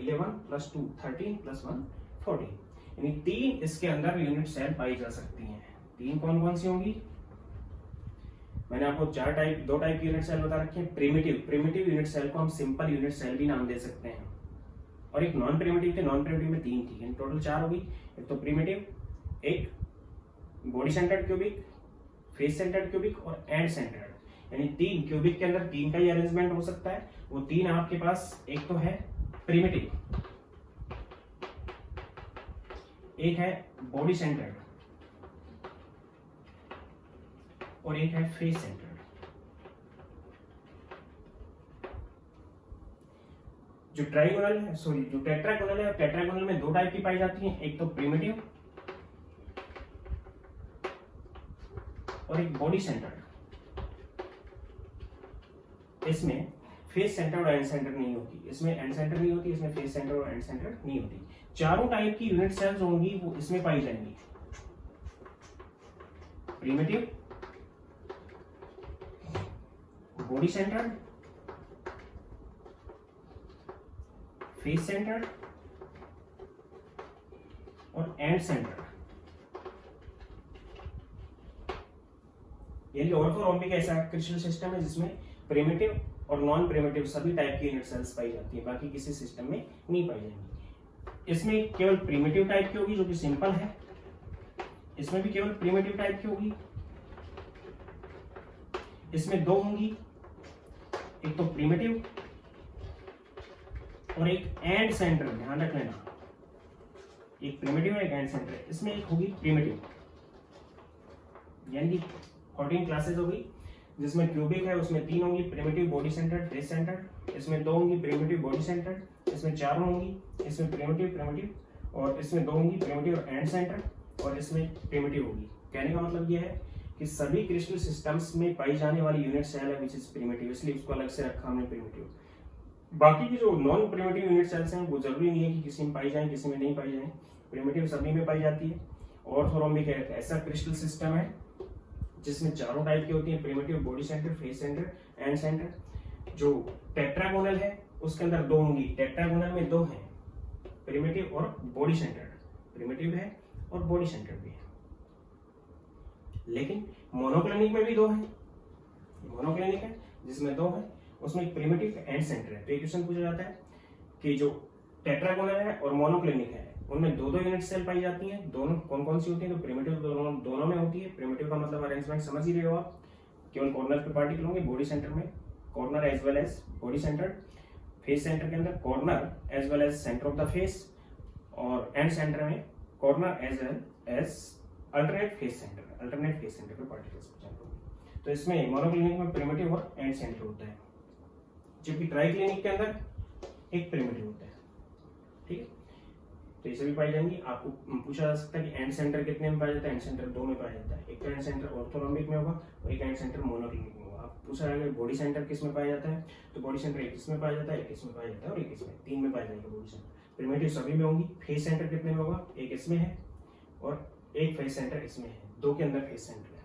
11 + 2 13 + 1 14, यानी 3 इसके अंदर यूनिट सेल पाई जा सकती हैं। 3 कौन कौन सी होंगी? मैंने आपको दो टाइप की यूनिट सेल बता रखी है। प्रिमिटिव यूनिट सेल को हम सिंपल यूनिट सेल भी नाम दे सकते हैं और एक नॉन प्रिमिटिव थे, नॉन प्रिमिटिव में 3 थी, यानी टोटल 4 होगी। एक तो प्रिमिटिव, एक body centred cubic, face centred cubic और एंड सेंटर्ड, यानी 3 क्यूबिक के अंदर 3 का ही अरेंजमेंट हो सकता है। वो 3 आपके पास एक तो है प्रिमिटिव, एक है बॉडी सेंटर्ड और एक है फेस सेंटर्ड। जो जो टेट्रागोनल है, टेट्रागोनल में 2 टाइप की पाई जाती हैं, एक तो प्रिमिटिव और एक बॉडी सेंटर्ड। इसमें फेस सेंटर और एंड सेंटर नहीं होती, इसमें एंड सेंटर नहीं होती, इसमें फेस सेंटर और एंड सेंटर नहीं होती। चारों टाइप की यूनिट सेल्स होंगी वो इसमें पाई जाएंगी। Primitive, body centred, face centred और एंड सेंटर्ड। यानी ऑर्थोरोम्बिक ऐसा क्रिस्टल सिस्टम है जिसमें प्रिमिटिव, और नॉन प्रिमिटिव सभी टाइप की यूनिट सेल्स पाई जाती है, बाकी किसी सिस्टम में नहीं पाई जाएंगी। इसमें केवल प्रिमिटिव टाइप की होगी जो कि सिंपल है, इसमें भी केवल प्रिमिटिव टाइप की होगी। इसमें दो होंगी, एक तो प्रिमिटिव और एक एंड सेंटर, ध्यान रख लेना, एक प्रिमिटिव एक एंड सेंटर। इसमें एक होगी प्रिमिटिव, यानी 14 क्लासेस होगी, जिसमें क्यूबिक है उसमें 3 होंगी, primitive, body centre, face centre. इसमें 2 होंगी प्रिमिटिव, बॉडी सेंटर। इसमें 4 होंगी, इसमें प्रिमिटिव, और इसमें 2 होंगी प्रिमिटिव और एंड सेंटर, और इसमें प्रिमिटिव होगी। कहने का मतलब यह है कि सभी क्रिस्टल सिस्टम्स में पाई जाने वाली यूनिट सेल है विच इज प्रिमिटिव, इसलिए उसको अलग से रखा हमने प्रिमिटिव। बाकी की जो नॉन प्रिमिटिव यूनिट सेल्स हैं वो जरूरी नहीं है कि किसी में पाई जाए किसी में नहीं पाई जाए, प्रिमिटिव सभी में पाई जाती है। ऑर्थोरोम्बिक एक ऐसा क्रिस्टल सिस्टम है जिसमें चारों टाइप की होती है, primitive, body centre, face centre, and centre. जो टेट्रागोनल है उसके अंदर 2 होंगी, टेट्रागोनल में 2 हैं, प्रिमिटिव और बॉडी सेंटर, प्रिमिटिव है और बॉडी सेंटर भी है। लेकिन मोनोक्लिनिक में भी 2 है, मोनोक्लिनिक है जिसमें 2 है, उसमें एक प्रिमिटिव एंड सेंटर है। तो एक क्वेश्चन पूछा जाता है कि जो टेट्रागोनल है और मोनोक्लिनिक है उनमें 2-2 यूनिट सेल पाई जाती हैं, दोनों कौन कौन सी होती है? तो प्रिमिटिव दोनों में होती है। प्रिमिटिव का मतलब अरेंजमेंट समझ ही रहे हो आप, केवल कॉर्नर पे पार्टिकल होंगे, बॉडी सेंटर में corner as well as body centre, face centre के अंदर corner as well as centre of the face, और एंड सेंटर में corner as well as alternate face centre पे पार्टिकल्स होंगे। तो इसमें मोनोक्लिनिक में प्रिमिटिव और एंड सेंटर होता है, जबकि ट्राइक्लिनिक के अंदर एक प्रिमिटिव होता है। ठीक है, तो ये सभी पाई जाएंगी। आपको पूछा जा सकता है कि एंड सेंटर कितने में पाया जाता है? एंड सेंटर 2 में पाया जाता है, एक तो एंड सेंटर ऑर्थोरोम्बिक में होगा और एक एंड सेंटर मोनोक्लिनिक में होगा। आप पूछा जाएगा बॉडी सेंटर किस में पाया जाता है? तो बॉडी सेंटर एक इसमें पाया जाता है, एक इसमें पाया जाता है और एक इसमें, 3 में पाया जाएगा बॉडी सेंटर। प्रिमिटिव सभी में होंगी। फेस सेंटर कितने में होगा? एक इसमें है और एक फेस सेंटर इसमें है, 2 के अंदर फेस सेंटर है।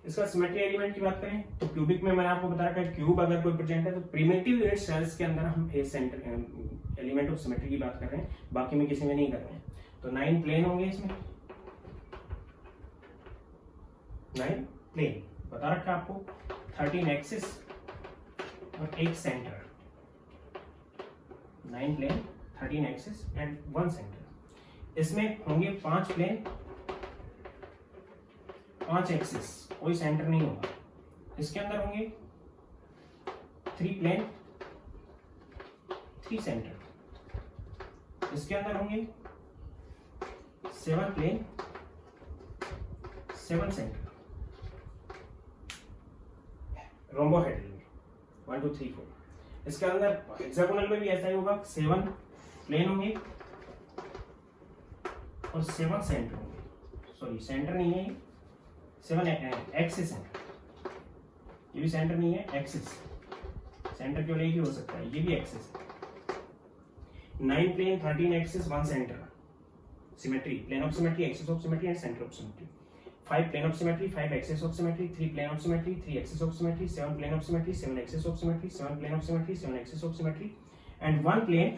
इसका सिमेट्री एलिमेंट की बात करें तो क्यूबिक में मैंने आपको बताया कि क्यूब अगर कोई प्रेजेंट है तो प्रिमिटिव यूनिट सेल्स के अंदर हम face centre element of symmetry की बात कर रहे हैं, बाकी में किसी में नहीं कर रहे हैं। तो 9 प्लेन होंगे इसमें, 9 प्लेन बता रखा आपको, 13 एक्सिस और एक centre. 9 plane, 13 axis and 1 centre. इसमें होंगे 5 प्लेन, 5 एक्सिस, कोई सेंटर नहीं होगा। इसके अंदर होंगे 3 प्लेन, 3 सेंटर। इसके अंदर होंगे 7 प्लेन, 7 सेंटर। रोम्बोहेड्रल 1 2 3 4। इसके अंदर हेक्सागोनल में भी ऐसा ही होगा, 7 प्लेन होंगे और 7 सेंटर होंगे। सॉरी, सेंटर नहीं है, 7 एक्सिस है, ये भी सेंटर नहीं है, एक्सिस। सेंटर केवल एक ही हो सकता है, ये भी एक्सिस है। 9 plane, 13 axis, 1 centre. Symmetry, plane of symmetry, axis of symmetry and centre of symmetry. 5 plane of symmetry, 5 axis of symmetry, 3 plane of symmetry, 3 axis of symmetry, 7 plane of symmetry, 7 axis of symmetry, 7 plane of symmetry, 7 axis of symmetry and 1 plane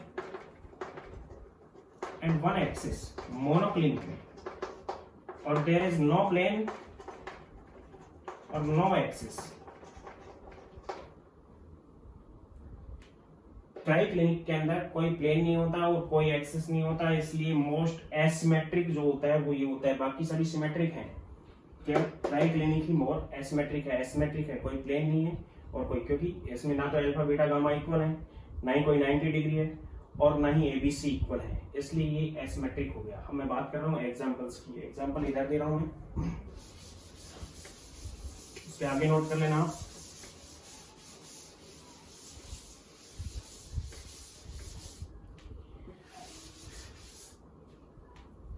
and 1 axis monoclinic में। और there is no plane और no axis. Triclinic के अंदर कोई plane नहीं होता और कोई एक्सिस नहीं होता, इसलिए मोस्ट एसिमेट्रिक जो होता है वो ये होता है। बाकी सभी सिमेट्रिक हैं, केवल ट्राइक्लिनिक ही मोर एसिमेट्रिक है। एसिमेट्रिक है, कोई प्लेन नहीं है और कोई, क्योंकि इसमें ना तो अल्फा बीटा गामा इक्वल है, ना ही कोई 90 डिग्री है और ना ही एबीसी इक्वल है, इसलिए ये एसिमेट्रिक हो गया। अब मैं बात कर रहा हूँ एग्जाम्पल्स की। एग्जाम्पल इधर दे रहा हूँ मैं, इसके आगे नोट कर लेना आप।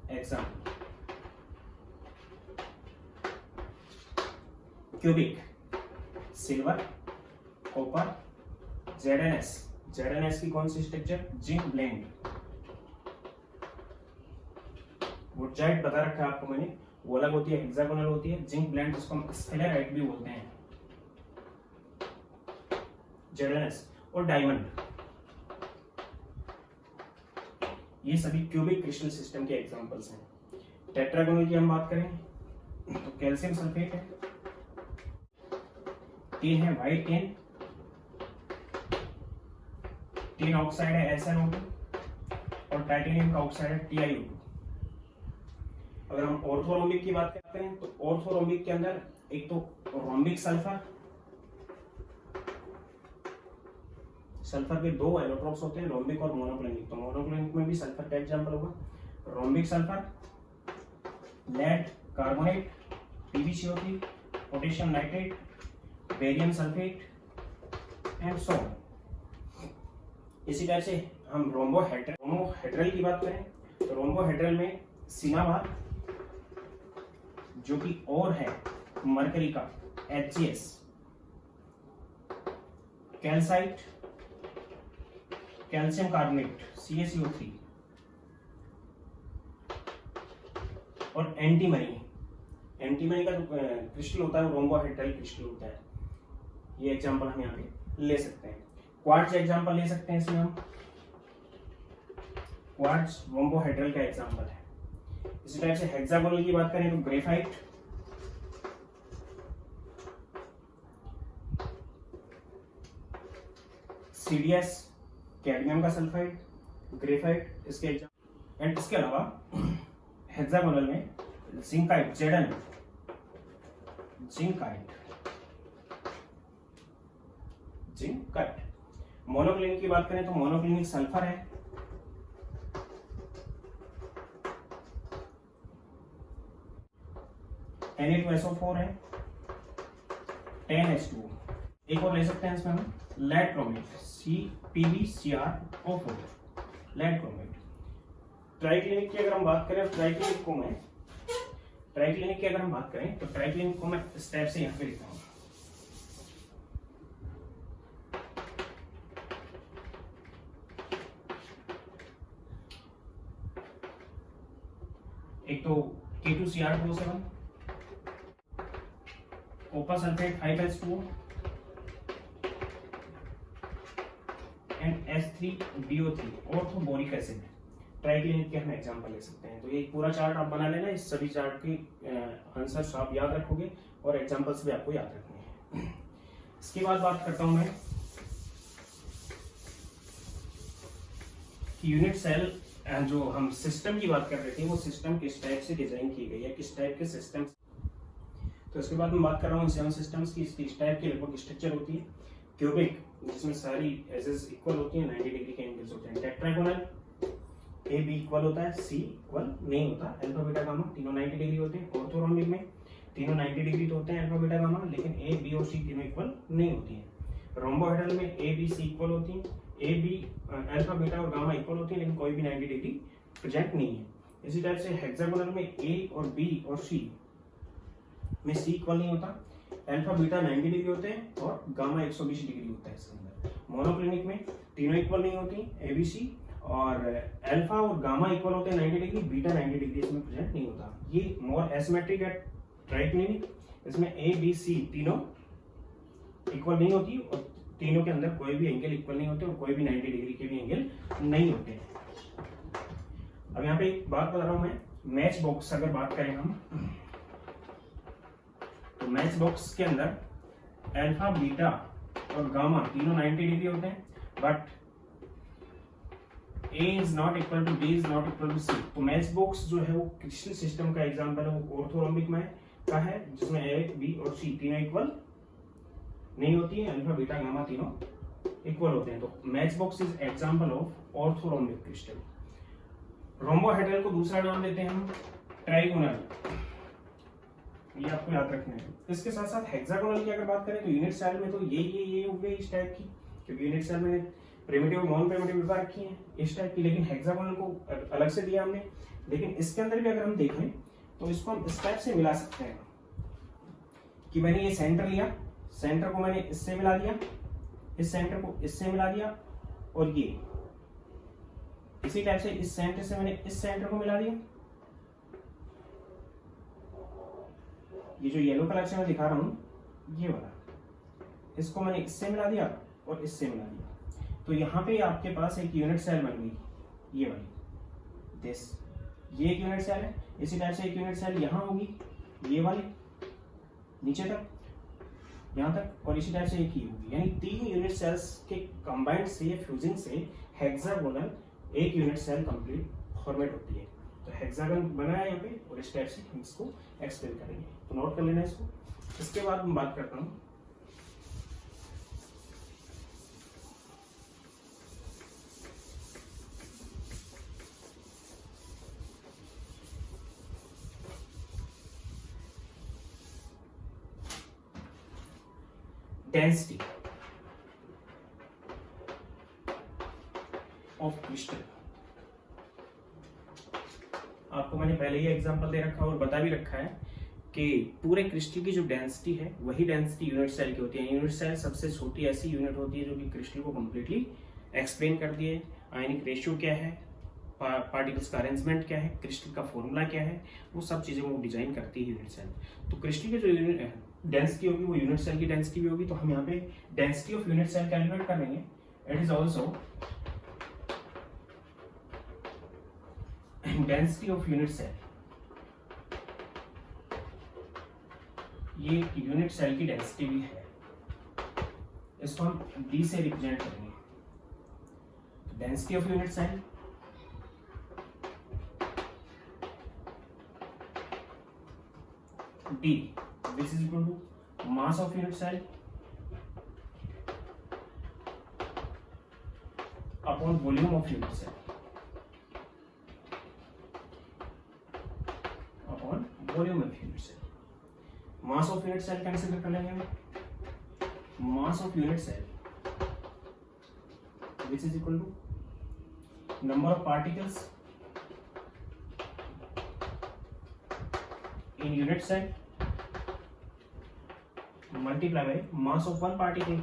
Example, cubic, silver, copper, ZNS. ZNS की कौन सी स्ट्रक्चर? Zinc blende. वुडजाइट बता रखा है आपको मैंने, वो अलग होती है, हेक्सागोनल होती है। जिंक ब्लेंड जिसको हम स्फेलेराइट भी बोलते हैं, जेडएनएस और डायमंड। ये सभी क्यूबिक क्रिस्टल सिस्टम के एग्जांपल्स हैं। टेट्रागोनल की हम बात करें तो कैल्शियम सल्फेट है, 3 है व्हाइट टेन, टिन ऑक्साइड है SnO2 और टाइटेनियम का ऑक्साइड है TiO2। अगर हम ऑर्थोरोम्बिक की बात करते हैं तो ऑर्थोरोम्बिक के अंदर एक तो रोम्बिक सल्फर, सल्फर के दो एलोट्रोप्स होते हैं, रोम्बिक और मोनोक्लिनिक। तो मोनोक्लिनिक में भी सल्फर का एग्जांपल होगा rhombic sulphur, lead carbonate, PbCO3, potassium nitrate, barium sulphate and so on. इसी टाइप से हम रोम्बोहेड्रल की बात करें तो रोम्बोहेड्रल में सिनाबार जो कि और है मरकरी का HCS, calcite, calcium carbonate CaCO3 और एंटीमनी का जो क्रिस्टल होता है वो रोम्बोहेड्रल क्रिस्टल होता है। ये एग्जांपल हम यहाँ पे ले सकते हैं। क्वार्ट्ज एग्जांपल ले सकते हैं इसमें हम, क्वार्ट्ज रोम्बोहेड्रल का एग्जांपल है। इसी टाइप से हेक्सागोनल की बात करें तो ग्रेफाइट, CdS कैडमियम का सल्फाइड, ग्रेफाइट इसके एग्जांपल। एंड इसके अलावा हेक्सागोनल में जिंकाइट, Zn, जिंकाइट। मोनोक्लिनिक की बात करें तो मोनोक्लिनिक सल्फर है, Na2SO4 है, 10H2। एक और ले सकते हैं इसमें हम lead chromate, CpBCrO4, lead chromate. Triclinic की अगर हम बात करें ट्राइक्लिनिक की अगर हम बात करें तो ट्राइक्लिनिक को मैं स्टेप से यहाँ पे लिखता हूँ। एक तो K2Cr47, copper sulphate 5H2O and H3BO3 orthoboric acid. Triclinic के हम एग्जांपल ले सकते हैं। तो ये पूरा चार्ट आप बना लेना, इस सभी चार्ट के आंसर्स आप याद रखोगे और एग्जांपल्स भी आपको याद रखने हैं। इसके बाद बात करता हूं मैं कि यूनिट सेल जो हम सिस्टम की बात कर रहे थे वो सिस्टम किस टाइप से डिजाइन की गई है, किस टाइप के सिस्टम। तो इसके बाद मैं बात कर रहा हूँ 7 सिस्टम्स की। इस टाइप की लगभग स्ट्रक्चर होती है क्यूबिक, जिसमें सारी एजेस इक्वल होती है, 90 डिग्री के एंगल्स होते हैं। टेट्रागोनल, ए बी इक्वल होता है, सी इक्वल नहीं होता, अल्फा बीटा गामा तीनों 90 डिग्री होते हैं। ऑर्थोरोम्बिक में तीनों 90 डिग्री तो होते हैं अल्फा बीटा गामा, लेकिन ए बी और सी तीनों इक्वल नहीं होती हैं। रोम्बोहेड्रल में ए बी सी इक्वल होती हैं, ए बी अल्फा बीटा और गामा इक्वल होती है, लेकिन कोई भी 90 डिग्री प्रेजेंट नहीं है। इसी टाइप से हेक्सागोनल में ए और बी और सी में सी इक्वल नहीं होता, अल्फा बीटा 90 डिग्री होते हैं और गामा 120 डिग्री होता है इसके अंदर। मोनोक्लिनिक में तीनों इक्वल नहीं होती, ए बी सी, और अल्फा और गामा इक्वल होते हैं 90 डिग्री, बीटा 90 डिग्री इसमें प्रेजेंट नहीं होता। ये मोर एसिमेट्रिक है ट्राइक्लिनिक, इसमें ए बी सी तीनों इक्वल नहीं होती और तीनों के अंदर कोई भी एंगल इक्वल नहीं होते और कोई भी 90 डिग्री के भी एंगल नहीं होते हैं। अब यहाँ पे एक बात बता रहा हूं मैं, मैच बॉक्स अगर बात करें हम तो मैच बॉक्स के अंदर अल्फा बीटा और गामा तीनों 90 डिग्री होते हैं, but A is not equal to B is not equal to C। तो मैच बॉक्स जो है वो क्रिस्टल सिस्टम का एग्जांपल है, वो ऑर्थोरोम्बिक में का है, जिसमें A, B और C तीनों इक्वल नहीं होती है, अल्फा बीटा गामा तीनों इक्वल होते हैं। तो match box is example of orthorhombic crystal. Rhombohedral को दूसरा नाम देते हैं हम ट्राइगोनल, ये आपको याद रखना है। इसके साथ साथ हेक्सागोनल की अगर बात करें तो यूनिट सेल में तो ये हो गई इस टाइप की, क्योंकि यूनिट सेल में प्रिमिटिव नॉन प्रिमिटिव बता रखी है इस टाइप की, लेकिन हेक्सागोनल को अलग से दिया हमने। लेकिन इसके अंदर भी अगर हम देखें तो इसको हम इस टाइप से मिला सकते हैं कि मैंने ये सेंटर लिया, सेंटर को मैंने इससे मिला दिया, इस सेंटर को इससे मिला दिया, और ये इसी टाइप से इस सेंटर से मैंने इस सेंटर को मिला दिया। ये जो येलो कलर से मैं दिखा रहा हूं ये वाला, इसको मैंने इससे मिला दिया और इससे मिला दिया। तो यहाँ पे आपके पास एक यूनिट सेल बन गई, ये वाली दिस, ये एक यूनिट सेल है। इसी टाइप से एक यूनिट सेल यहाँ होगी, ये वाली नीचे तक, यहाँ तक, और इसी टाइप से एक ही होगी, यानी 3 यूनिट सेल्स के कंबाइंड से या फ्यूजिंग से हेक्सागोनल एक यूनिट सेल कंप्लीट फॉर्मेट होती है। तो हेक्सागन बना है यहाँ पे, और इस टाइप से हम इसको एक्सप्लेन करेंगे, तो नोट कर लेना इसको। इसके बाद मैं बात करता हूँ डेंसिटी ऑफ क्रिस्टल। आपको मैंने पहले ही एग्जांपल दे रखा है और बता भी रखा है कि पूरे क्रिस्टल की जो डेंसिटी है वही डेंसिटी यूनिट सेल की होती है। यूनिट सेल सबसे छोटी ऐसी यूनिट होती है जो कि क्रिस्टल को कंप्लीटली एक्सप्लेन कर दिए। आयनिक रेशियो क्या है, पार्टिकल्स का अरेंजमेंट क्या है, क्रिस्टल का फॉर्मूला क्या है, वो सब चीजें वो डिजाइन करती है यूनिट सेल। तो क्रिस्टल की जो यूनिट डेंसिटी होगी वो यूनिट सेल की डेंसिटी भी होगी। तो हम यहाँ पे density of unit cell calculate कर लेंगे। It is also density of unit cell, ये यूनिट सेल की डेंसिटी भी है, इसको हम डी से रिप्रेजेंट करेंगे। Density of unit cell D which is equal to mass of unit cell upon volume of unit cell upon volume of unit cell। mass of unit cell consider कर लेंगे हम। mass of unit cell which is equal to number of particles in unit cell multiply by mass of one particle।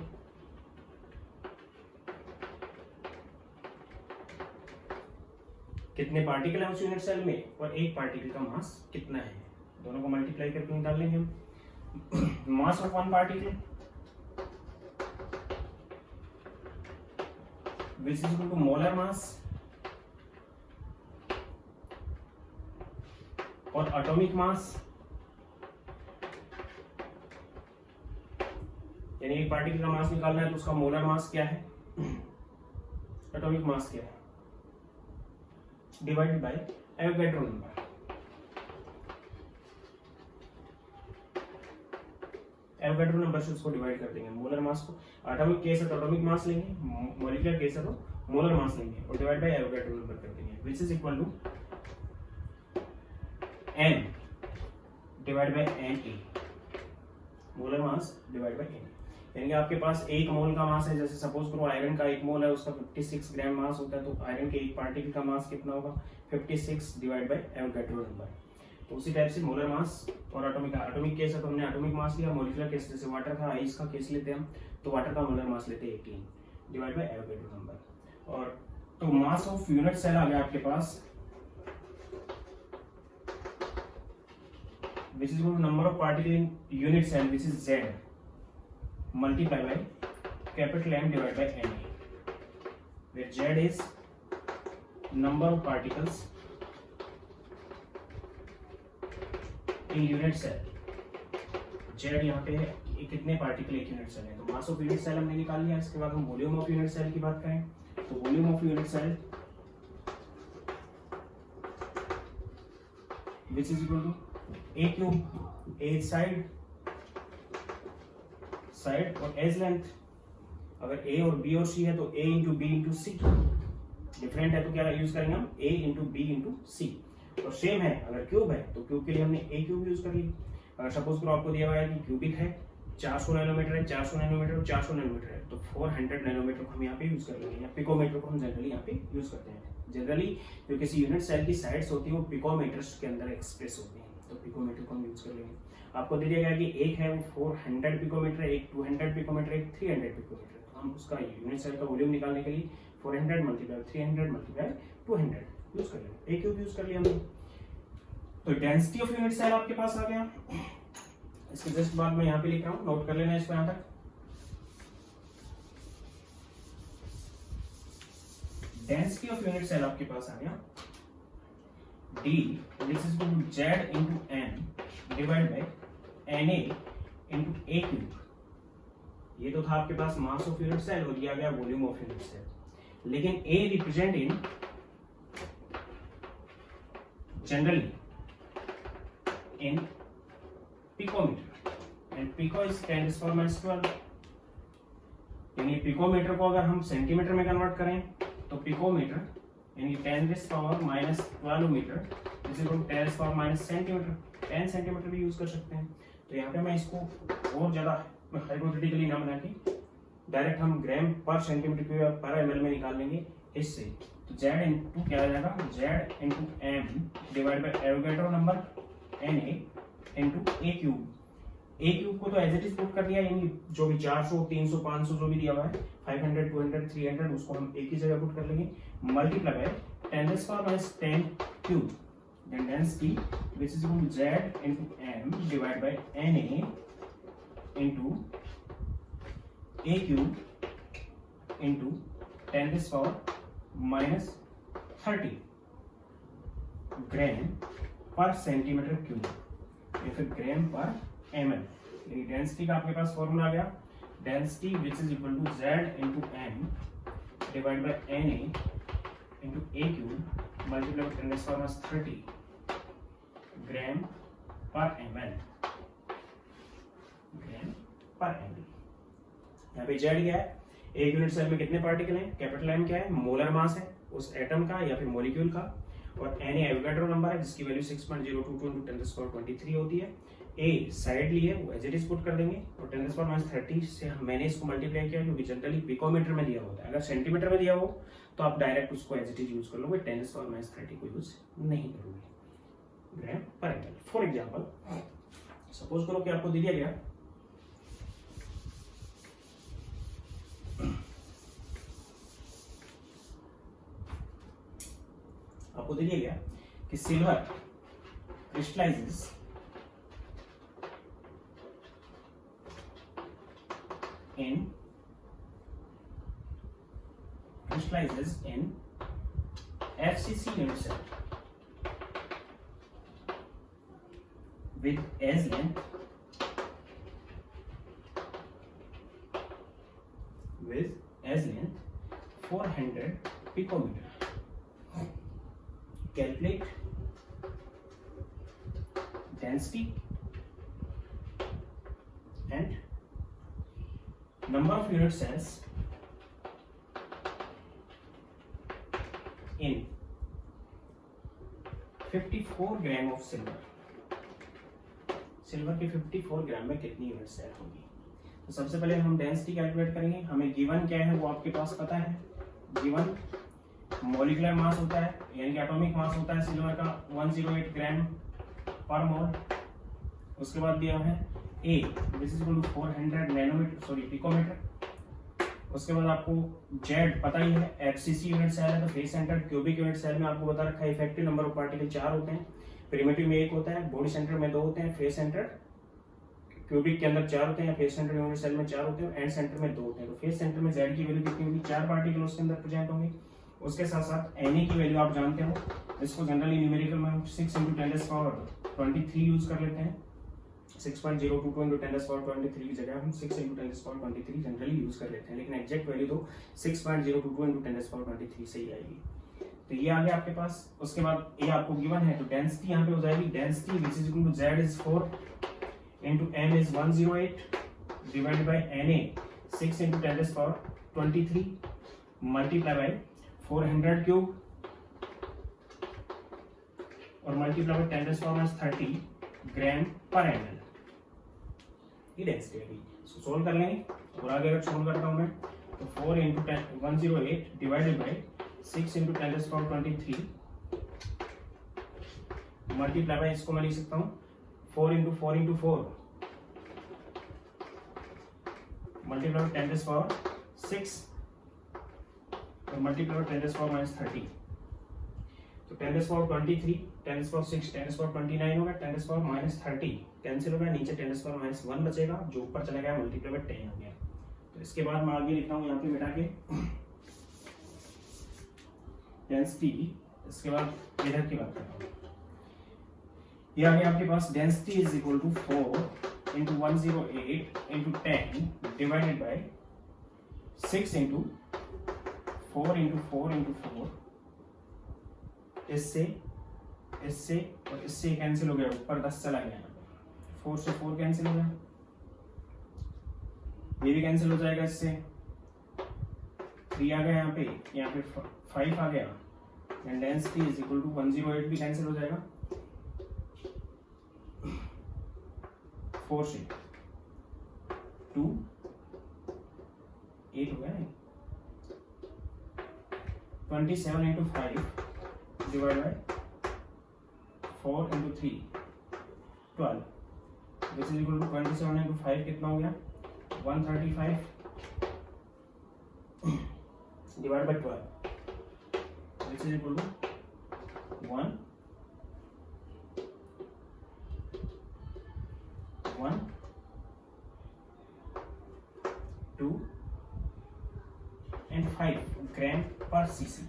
कितने particle है उस unit cell में और एक particle का मास कितना है, दोनों को मल्टीप्लाई करके निकाल लेंगे हम। Mass of one particle which is equal to molar mass और एटॉमिक मास, यानी एक पार्टिकल का मास निकालना है तो उसका मोलर मास क्या है, एटॉमिक मास क्या है, divided by Avogadro number. Avogadro number से उसको डिवाइड कर देंगे मोलर मास को। एटॉमिक केस है तो एटॉमिक मास लेंगे, मॉलिक्यूलर केस है तो मोलर मास लेंगे और डिवाइड बाय एवोगैड्रो नंबर कर देंगे, which is equal to n divide by Na, molar mass divide by n। यानी कि आपके पास एक मोल का मास है, जैसे सपोज करो आयरन का एक मोल है, उसका 56 ग्राम मास होता है, तो आयरन के एक पार्टिकल का मास कितना होगा 56 डिवाइड बाय एवोगैड्रो नंबर। तो उसी टाइप से मोलर मास और एटॉमिक केस है तो हमने एटॉमिक मास लिया। मॉलिक्यूलर केस जैसे वाटर था, आइस का केस लेते हैं हम, तो वाटर का मोलर मास लेते हैं 18 डिवाइड बाय एवोगैड्रो नंबर। और तो मास ऑफ यूनिट सेल आ गया आपके पास, which is equal to number of particle in unit cell which is Z multiply by capital M divided by Na, where Z is number of particles in unit cell। Z यहाँ पे है कि कितने particle एक unit cell है। तो मास of unit cell हमने निकाल लिया। इसके बाद हम वॉल्यूम ऑफ यूनिट सेल की बात करें तो volume of unit cell which is equal to a cube, edge side और एज लेंथ। अगर a और b और c है तो a into B into C, different है तो क्या यूज करेंगे हम a into B into C. और सेम है अगर क्यूब है तो क्यूब के लिए हमने a क्यूब यूज कर ली। अगर सपोज करो आपको दिया हुआ है कि क्यूबिक है 400 नैनोमीटर है, 400 नैनोमीटर और 400 नैनोमीटर है, तो 400 नैनोमीटर को हम यहाँ पे यूज कर लेंगे, या पिकोमीटर को हम जनरली यहाँ पे यूज करते हैं। जनरली जो किसी यूनिट सेल की साइड्स होती है वो पिकोमीटर्स के अंदर एक्सप्रेस होती है, तो पिकोमीटर को हम यूज कर लेंगे। आपको दे दिया गया कि एक है वो 400 पिकोमीटर, एक 200 पिकोमीटर, एक 300 पिकोमीटर, तो हम उसका यूनिट सेल का वॉल्यूम निकालने के लिए 400 मल्टीप्लाई 300 मल्टीप्लाई 200 यूज कर लेंगे, एक क्यूब यूज कर लिया हमने। तो डेंसिटी ऑफ यूनिट सेल आपके पास आ गया। इसके जस्ट बाद मैं यहाँ पे लिख रहा हूँ, नोट कर लेना इसको यहाँ तक। डेंसिटी ऑफ यूनिट सेल आपके पास आ गया D, which is equal to Z into N divided by Na into A cube ये तो था आपके पास मास ऑफ यूनिट सेल और ये आ गया वॉल्यूम ऑफ यूनिट सेल। लेकिन A represent in generally in picometre and pico is 10⁻²। यानी पिकोमीटर को अगर हम सेंटीमीटर में कन्वर्ट करें तो पिकोमीटर यानी 10⁻² metre is equal to 10⁻⁻ centimetre. 10 centimetre भी यूज कर सकते हैं। तो यहाँ पे मैं इसको और ज्यादा हाइपोथेटिकली ना बना के डायरेक्ट हम ग्राम पर सेंटीमीटर क्यूब पर एमएल में निकाल लेंगे इससे। तो Z इंटू क्या आ जाएगा, Z into M divide by Avogadro number Na into A cube. A cube को तो एज इट इज पुट कर दिया, यानी जो भी 400 300 500 जो भी दिया हुआ है 500 200 300 उसको हम एक ही जगह पुट कर लेंगे, multiply by 10⁻10 cube, then density which is equal to Z into m divided by Na into a cube into 10⁻30 gram पर सेंटीमीटर क्यूब या फिर ग्राम पर ml। यानी डेंसिटी का आपके पास फॉर्मूला आ गया, density which is equal to Z into M divide by Na into A cube multiply by 10⁻30 gram per ml। Gram per ml। यहाँ पे Z क्या है, एक यूनिट सेल में कितने पार्टिकल हैं, कैपिटल M क्या है, मोलर मास है उस एटम का या फिर मॉलिक्यूल का, और Na एवोगैड्रो नंबर है जिसकी वैल्यू 6.022 into 10⁻23 होती है। A साइड लिए वो एज इट इज पुट कर देंगे और 10⁻30 से मैंने इसको मल्टीप्लाई किया क्योंकि जनरली पिकोमीटर में दिया होता है। अगर सेंटीमीटर में दिया हो तो आप डायरेक्ट उसको एज इट इज यूज कर लोगे, 10⁻30 को यूज नहीं करोगे ग्राम per ml। For example suppose करो कि आपको दिया गया कि silver crystallises in FCC unit cell with as length 400 picometer. Calculate density and number of unit cells in 54 gram of silver. Silver के 54 ग्राम में कितनी यूनिट सेल होगी। तो सबसे पहले हम डेंसिटी कैलकुलेट करेंगे। हमें गिवन क्या है वो आपके पास पता है, गिवन मॉलिक्यूलर मास होता है यानी कि एटॉमिक मास होता है सिल्वर का 108 ग्राम पर मोल। उसके बाद दिया है A which is equal to 400 nanometre sorry picometre. उसके बाद आपको Z पता ही है, FCC यूनिट सेल है तो face centre cubic unit cell में आपको बता रखा है इफेक्टिव नंबर ऑफ पार्टिकल 4 होते हैं, प्रिमिटिव में 1 होता है, बॉडी सेंटर में 2 होते हैं, फेस सेंटर क्यूबिक के अंदर 4 होते हैं, फेस सेंटर यूनिट सेल में 4 होते हैं, एंड सेंटर में 2 होते हैं। तो फेस सेंटर में Z की वैल्यू कितनी होगी, 4 पार्टिकल उसके अंदर प्रेजेंट होंगे। उसके साथ साथ Na की वैल्यू आप जानते हो, इसको जनरली न्यूमेरिकल में हम 6 × 10⁻23 यूज कर लेते हैं। 6.022 into 10⁻23 की जगह हम 6 × 10⁻23 जनरली यूज कर लेते हैं, लेकिन एग्जैक्ट वैल्यू तो 6.022 into 10⁻23 से ही आएगी। तो ये आ गया आपके पास। उसके बाद ये आपको गिवन है तो डेंसिटी यहाँ पे हो जाएगी, density which is equal to Z is 4 into M is 108 divided by Na 6 into 10⁻23 multiply by 400 cube और multiply by 10⁻30 gram per ml। ये डेंसिटी है। इसको सोल्व कर लेंगे और आगे अगर सोल्व करता हूं मैं तो 4 into 108 divided by 6 into 10⁻23 multiply by, इसको मैं लिख सकता हूं 4 into 4 into 4 मल्टीप्लाई बाय 10⁻6 और मल्टीप्लाई बाय 10⁻30। तो 10⁻23 10⁻6 10⁻29 होगा, 10⁻30 कैंसिल होगा, नीचे 10⁻1 बचेगा, जो ऊपर चला गया मल्टीप्लाई बाय 10 हो गया। तो इसके बाद मैं आगे लिख रहा हूँ यहाँ पे मिटा के डेंसिटी। इसके बाद इधर की बात करता हूँ, ये आ गया आपके पास density is equal to 4 into 108 into 10 divided by 6 into 4 into 4 into 4, इससे और इससे कैंसिल हो गया, ऊपर 10 चला गया, 4 से 4 कैंसिल हो गया, ये भी कैंसिल हो जाएगा, इससे 3 आ गया, यहाँ पे 5 आ गया, and density is equal to 108 भी कैंसिल हो जाएगा, 4 से 2 8 हो गया, 27 into 5 divided by 4 into 3 12, which is equal to 27 into 5 कितना हो गया, 135 divided by 12, which is equal to 1 2 and 5 ग्राम पर सीसी,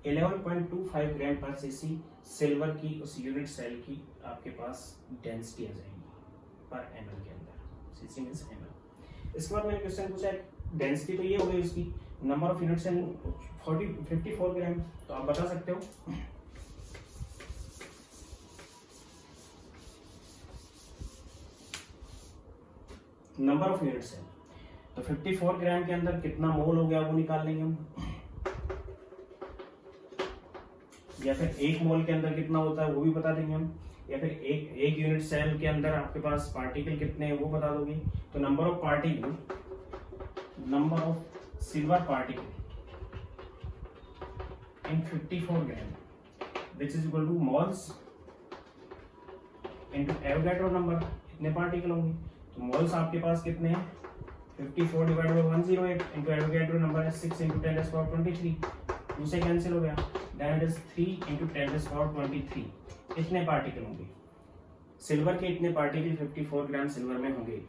11.25 ग्राम पर सीसी सिल्वर की उस यूनिट सेल की आपके पास डेंसिटी आ जाएगी पर ml के अंदर, सीसी मींस ml। इसके बाद मैंने क्वेश्चन पूछा है डेंसिटी तो ये हो गई उसकी, नंबर ऑफ यूनिट सेल 54 ग्राम, तो आप बता सकते हो नंबर ऑफ यूनिट सेल, तो 54 ग्राम के अंदर कितना मोल हो गया वो निकाल लेंगे हम, या फिर 1 मोल के अंदर कितना होता है वो भी बता देंगे हम, या फिर एक यूनिट सेल के अंदर आपके पास पार्टिकल कितने हैं वो बता दोगे। तो number of silver particle in 54 gram which is equal two moles into Avogadro number, कितने पार्टिकल होंगे, तो मोल्स आपके पास कितने हैं 54 divide by 108 into Avogadro number है 6 इनटू 10⁻23, 2 से कैंसिल हो गया, देन इट इज 3 इनटू 10⁻23, इतने पार्टिकल होंगे सिल्वर के, इतने पार्टिकल 54 ग्राम सिल्वर में होंगे।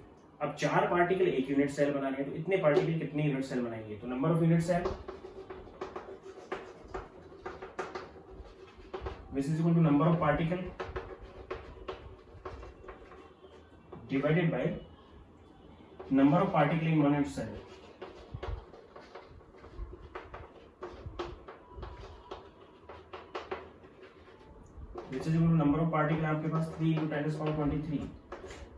अब 4 पार्टिकल एक यूनिट सेल बना रहे हैं, तो इतने पार्टिकल कितने यूनिट सेल बनाएंगे, तो number of unit cell which is equal to number of particle divided by number of particle in one unit cell, which is equal to number of particle आपके पास 3 into 10⁻23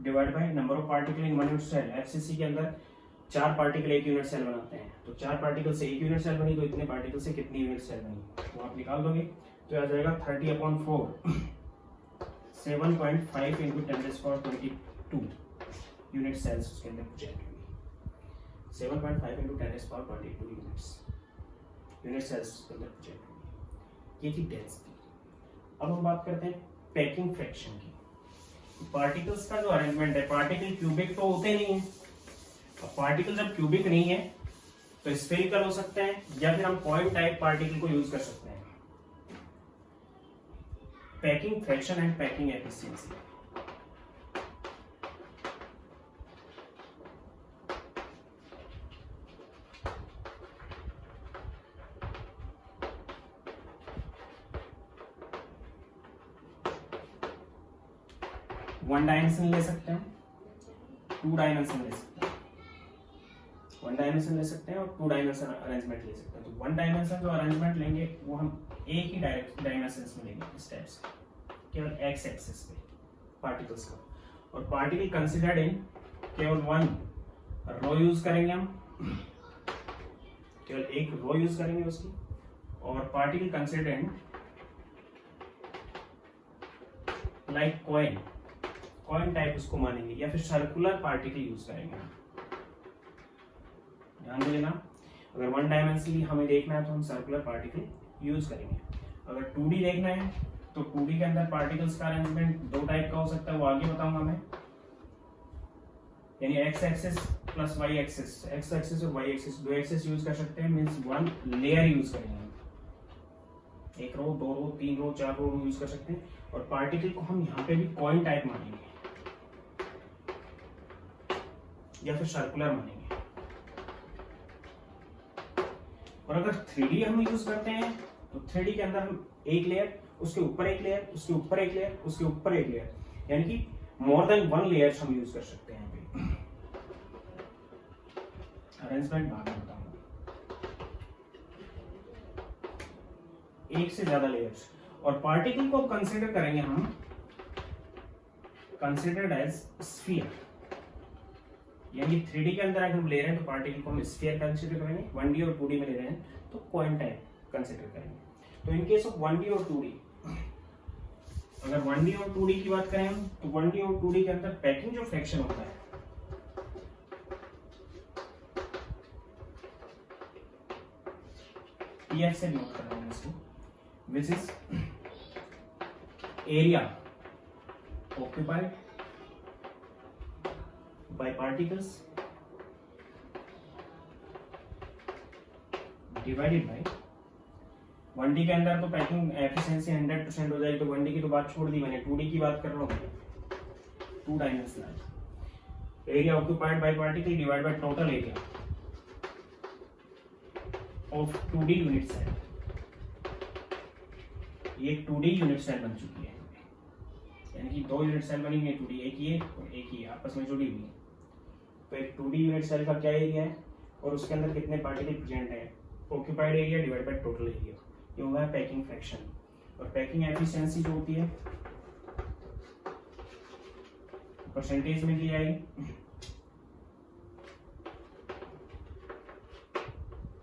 divide by number of particle in one unit cell. FCC के अंदर 4 particle एक unit cell बनाते हैं, तो 4 particle से एक यूनिट सेल बनी, तो इतने पार्टिकल से कितनी यूनिट सेल बनी, वो आप निकाल दोगे, तो आ जाएगा 30/4 7.5 into 10⁻22 यूनिट सेल्स उसके अंदर जाएंगे, 7.5 into 10⁻22 यूनिट सेल्स उसके अंदर जाएंगे, ये थी डेंसिटी। अब हम बात करते हैं पैकिंग फ्रैक्शन की। पार्टिकल्स का जो अरेंजमेंट है, पार्टिकल क्यूबिक तो होते नहीं है, अब पार्टिकल जब क्यूबिक नहीं है तो स्फेरिकल हो सकते हैं, या फिर हम पॉइंट टाइप पार्टिकल को यूज कर सकते हैं। Packing fraction and packing efficiency, one dimension ले सकते हैं, 2 डायमेंशन ले सकते हैं, 1 डायमेंशन ले सकते हैं और 2 डायमेंशन अरेंजमेंट ले सकते हैं। तो 1 डायमेंशन जो अरेंजमेंट लेंगे वो हम एक ही डायमेंशंस में लेंगे, इस टाइप से केवल एक्स एक्सिस पे पार्टिकल्स का, और पार्टिकल कंसिडर्ड इन केवल 1 रो यूज करेंगे हम, केवल एक रो यूज करेंगे उसकी, और particle considered in like coin type उसको मानेंगे, या फिर सर्कुलर पार्टिकल यूज करेंगे। ध्यान देना, अगर 1 डायमेंशनली हमें देखना है तो हम सर्कुलर पार्टिकल यूज करेंगे। अगर 2D देखना है तो 2D के अंदर पार्टिकल्स का अरेंजमेंट 2 टाइप का हो सकता है, वो आगे बताऊंगा मैं, यानी X axis plus Y axis, X axis और वाई एक्सिस 2 एक्सिस यूज कर सकते हैं, मींस 1 लेयर यूज करेंगे, 1 रो 2 रो 3 रो 4 रो यूज कर सकते हैं। और पार्टिकल को हम यहाँ पे भी कॉइन टाइप मानेंगे या फिर सर्कुलर मानेंगे। और अगर 3D हम यूज करते हैं तो 3D के अंदर हम एक लेयर, उसके ऊपर एक लेयर, उसके ऊपर एक लेयर, उसके ऊपर एक लेयर, यानी कि मोर देन 1 लेयर्स हम यूज कर सकते हैं। यहाँ पे अरेंजमेंट बाद में बताऊंगा। एक से ज्यादा लेयर्स और पार्टिकल को कंसीडर करेंगे हम कंसिडर्ड एज स्फीयर, यानी 3D के अंदर अगर हम ले रहे हैं तो पार्टिकल को हम स्फीयर कंसीडर करेंगे, 1D और 2D में ले रहे हैं तो कॉइन टाइप कंसीडर करेंगे। तो इन केस ऑफ 1D और 2D, अगर 1D और 2D की बात करें हम तो 1D और 2D के अंदर पैकिंग जो फ्रैक्शन होता है PF से नोट कर रहा हूं इसको, which is area occupied by particles divided by 1D के अंदर तो पैकिंग एफिशिएंसी 100% हो जाएगी, तो 1D की तो बात छोड़ दी मैंने, 2D की बात कर रहा हूँ, 2 dimensional area occupied by particle divide by total area of 2D unit cell. ये एक 2D यूनिट सेल बन चुकी है, यानी कि 2 यूनिट सेल बनी हुई है 2D, एक ये और एक ये आपस में जुड़ी हुई है। तो एक 2D यूनिट सेल का क्या एरिया है और उसके अंदर कितने पार्टिकल प्रेजेंट है, occupied area divide by total area, ये होगा पैकिंग फ्रैक्शन। और पैकिंग एफिशिएंसी जो होती है परसेंटेज में दी जाएगी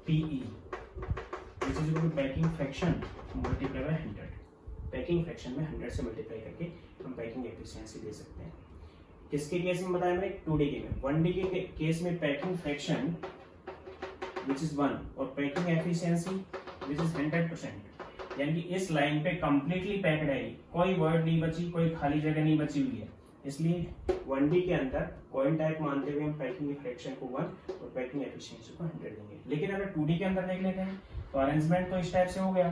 PE, which is equal to packing fraction multiply by 100। Packing fraction में 100 से मल्टीप्लाई करके हम पैकिंग एफिशिएंसी दे सकते हैं। किसके केस में बताया मैंने, 2D के में। 1D के केस में पैकिंग फ्रैक्शन विच इज 1 और पैकिंग एफिशिएंसी विच इज 100%, यानी कि इस लाइन पे कंप्लीटली पैक्ड है, कोई वर्ड नहीं बची, कोई खाली जगह नहीं बची हुई है। इसलिए 1D के अंदर कॉइन टाइप मानते हुए हम पैकिंग फ्रैक्शन को 1 और पैकिंग एफिशिएंसी को 100 देंगे। लेकिन अगर 2D के अंदर देख लेते हैं तो अरेंजमेंट तो इस टाइप से हो गया,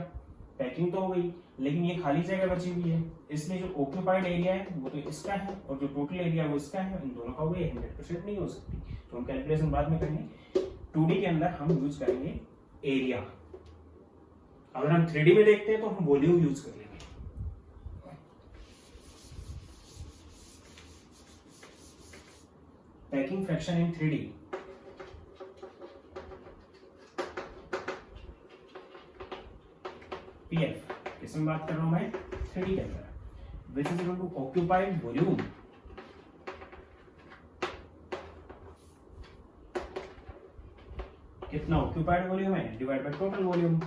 पैकिंग तो हो गई, लेकिन ये खाली जगह बची हुई है, इसलिए जो ऑक्यूपाइड एरिया है वो तो इसका है और जो टोटल एरिया वो इसका है, इन दोनों का हो गया, 100% नहीं हो सकती, तो हम कैलकुलेशन बाद में करेंगे। 2D के अंदर हम यूज करेंगे एरिया, अगर हम 3D में देखते हैं तो हम वॉल्यूम यूज कर लेंगे। Packing fraction in 3D, PF किसमें बात कर रहा हूं मैं, 3D के अंदर, which is equal to occupied volume कितना ऑक्यूपाइड वॉल्यूम है divide by total volume.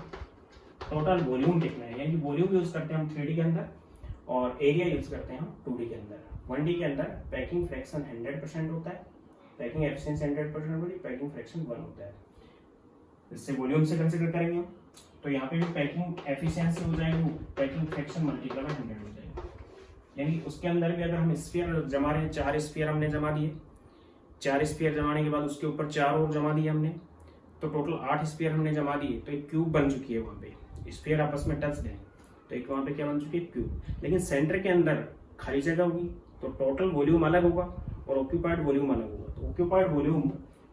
Total volume कितना है, यानी वॉल्यूम यूज करते हैं हम 3D के अंदर और एरिया यूज करते हैं हम 2D के अंदर। 1D के अंदर पैकिंग फ्रैक्शन 100% होता है, पैकिंग एफिशिएंसी 100% होती है, पैकिंग फ्रैक्शन 1 होता है। इससे वॉल्यूम से कंसीडर करेंगे हम, तो यहाँ पे जो पैकिंग एफिशिएंसी हो जाएगी वो पैकिंग फ्रैक्शन मल्टीप्लाई बाय 100 हो जाएगी। यानी उसके अंदर भी अगर हम स्फीयर जमा रहे हैं, 4 स्फीयर हमने जमा दिए, 4 स्फीयर जमाने के बाद उसके ऊपर 4 और जमा दिए हमने, तो टोटल 8 स्फीयर हमने जमा दिए, तो एक क्यूब बन चुकी है। वहाँ पे स्फीयर आपस में टच दें तो एक वहाँ पे क्या बन चुकी है, क्यूब। लेकिन सेंटर के अंदर खाली जगह होगी तो टोटल वॉल्यूम अलग होगा और ऑक्यूपाइड वॉल्यूम अलग होगा, तो occupied volume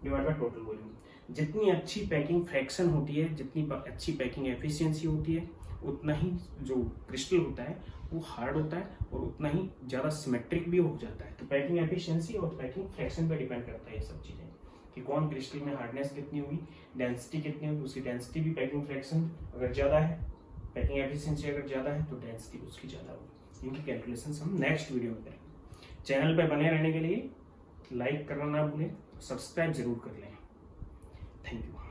divide by total volume. जितनी अच्छी पैकिंग फ्रैक्शन होती है, जितनी अच्छी पैकिंग एफिशिएंसी होती है, उतना ही जो क्रिस्टल होता है वो हार्ड होता है और उतना ही ज़्यादा सिमेट्रिक भी हो जाता है। तो पैकिंग एफिशिएंसी और पैकिंग फ्रैक्शन पर डिपेंड करता है ये सब चीज़ें, कि कौन क्रिस्टल में हार्डनेस कितनी होगी, डेंसिटी कितनी होगी, उसकी डेंसिटी भी पैकिंग फ्रैक्शन अगर ज़्यादा है, पैकिंग एफिशिएंसी अगर ज़्यादा है तो डेंसिटी उसकी ज़्यादा होगी। इनकी कैलकुलेशंस हम नेक्स्ट वीडियो में करेंगे। चैनल पे बने रहने के लिए लाइक करना ना भूलें, सब्सक्राइब जरूर कर लें। Thank you.